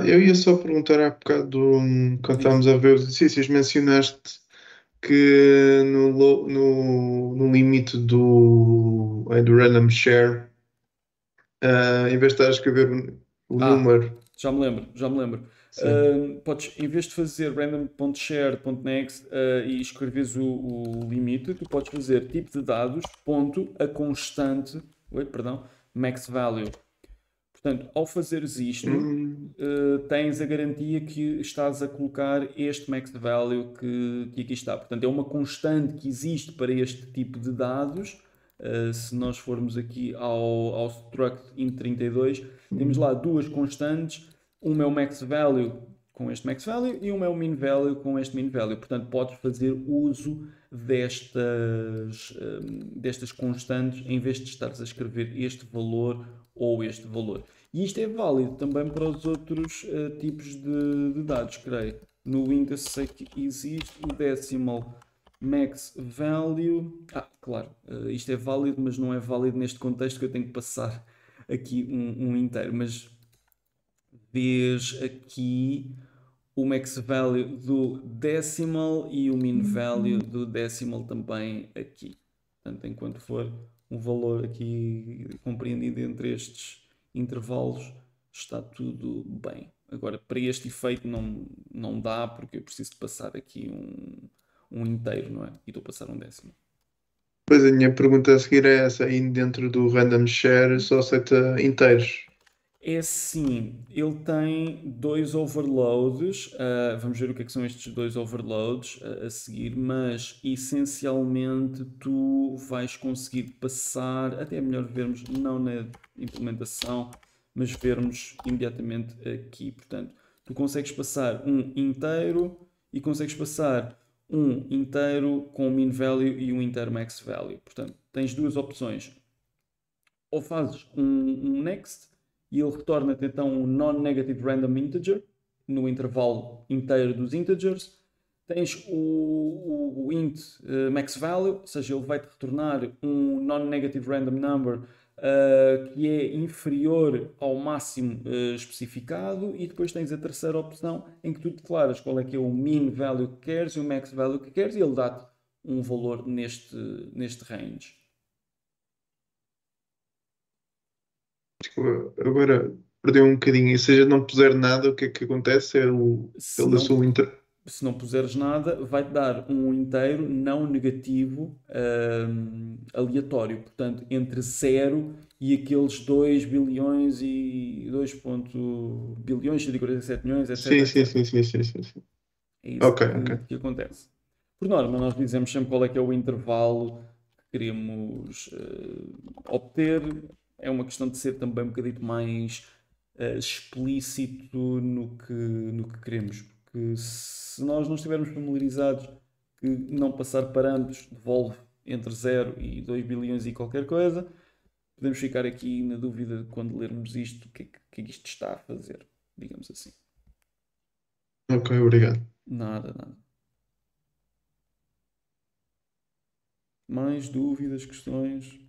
Eu ia só perguntar há bocado, quando estávamos a ver os exercícios, mencionaste que no limite do random share, em vez de estar a escrever o número. Já me lembro. Podes, em vez de fazer random.share.next e escreveres o limite, tu podes fazer tipo de dados, a constante, max value. Portanto, ao fazeres isto, tens a garantia que estás a colocar este max value que aqui está. Portanto, é uma constante que existe para este tipo de dados. Se nós formos aqui ao struct int32, temos lá duas constantes. Uma é o max value com este max value e uma é o min value com este min value. Portanto, podes fazer uso destas constantes em vez de estares a escrever este valor ou este valor. E isto é válido também para os outros tipos de dados, creio. No Windows sei que existe o decimal max value. Claro, isto é válido, mas não é válido neste contexto que eu tenho que passar aqui um inteiro. Mas vês aqui o max value do decimal e o min value do decimal também aqui. Portanto, enquanto for um valor aqui compreendido entre estes intervalos, está tudo bem. Agora, para este efeito não dá, porque eu preciso de passar aqui um inteiro, não é? E estou a passar um décimo. Pois a minha pergunta a seguir é essa, aí dentro do random share só aceita inteiros. É sim, ele tem dois overloads, vamos ver o que é que são estes dois overloads a seguir, mas essencialmente tu vais conseguir passar, até é melhor vermos não na implementação, mas vermos imediatamente aqui. Portanto, tu consegues passar um inteiro e consegues passar um inteiro com min value e um inteiro max value. Portanto, tens duas opções. Ou fazes um next e ele retorna-te então um non-negative random integer no intervalo inteiro dos integers. Tens o int max value, ou seja, ele vai-te retornar um non-negative random number que é inferior ao máximo especificado, e depois tens a terceira opção em que tu declaras qual é que é o min value que queres e o max value que queres, e ele dá-te um valor neste range. Agora perdeu um bocadinho. E se a gente não puser nada, o que é que acontece? É Se ele da não, sua se não puseres nada, vai-te dar um inteiro não negativo aleatório. Portanto, entre 0 e aqueles 2 bilhões e 2 bilhões, 147 milhões, etc, Sim, sim, etc. sim, sim, sim, sim, sim. É isso Ok, ok. que acontece. Por norma, nós dizemos sempre qual é que é o intervalo que queremos obter. É uma questão de ser também um bocadinho mais explícito no que queremos. Porque se nós não estivermos familiarizados que não passar parâmetros devolve entre 0 e 2 bilhões e qualquer coisa, podemos ficar aqui na dúvida quando lermos isto, o que é que isto está a fazer, digamos assim. Ok, obrigado. Nada, nada. Mais dúvidas, questões?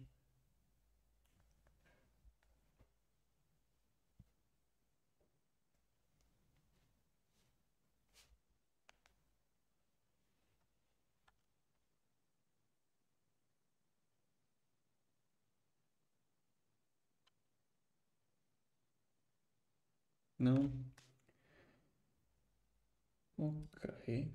Não? Ok.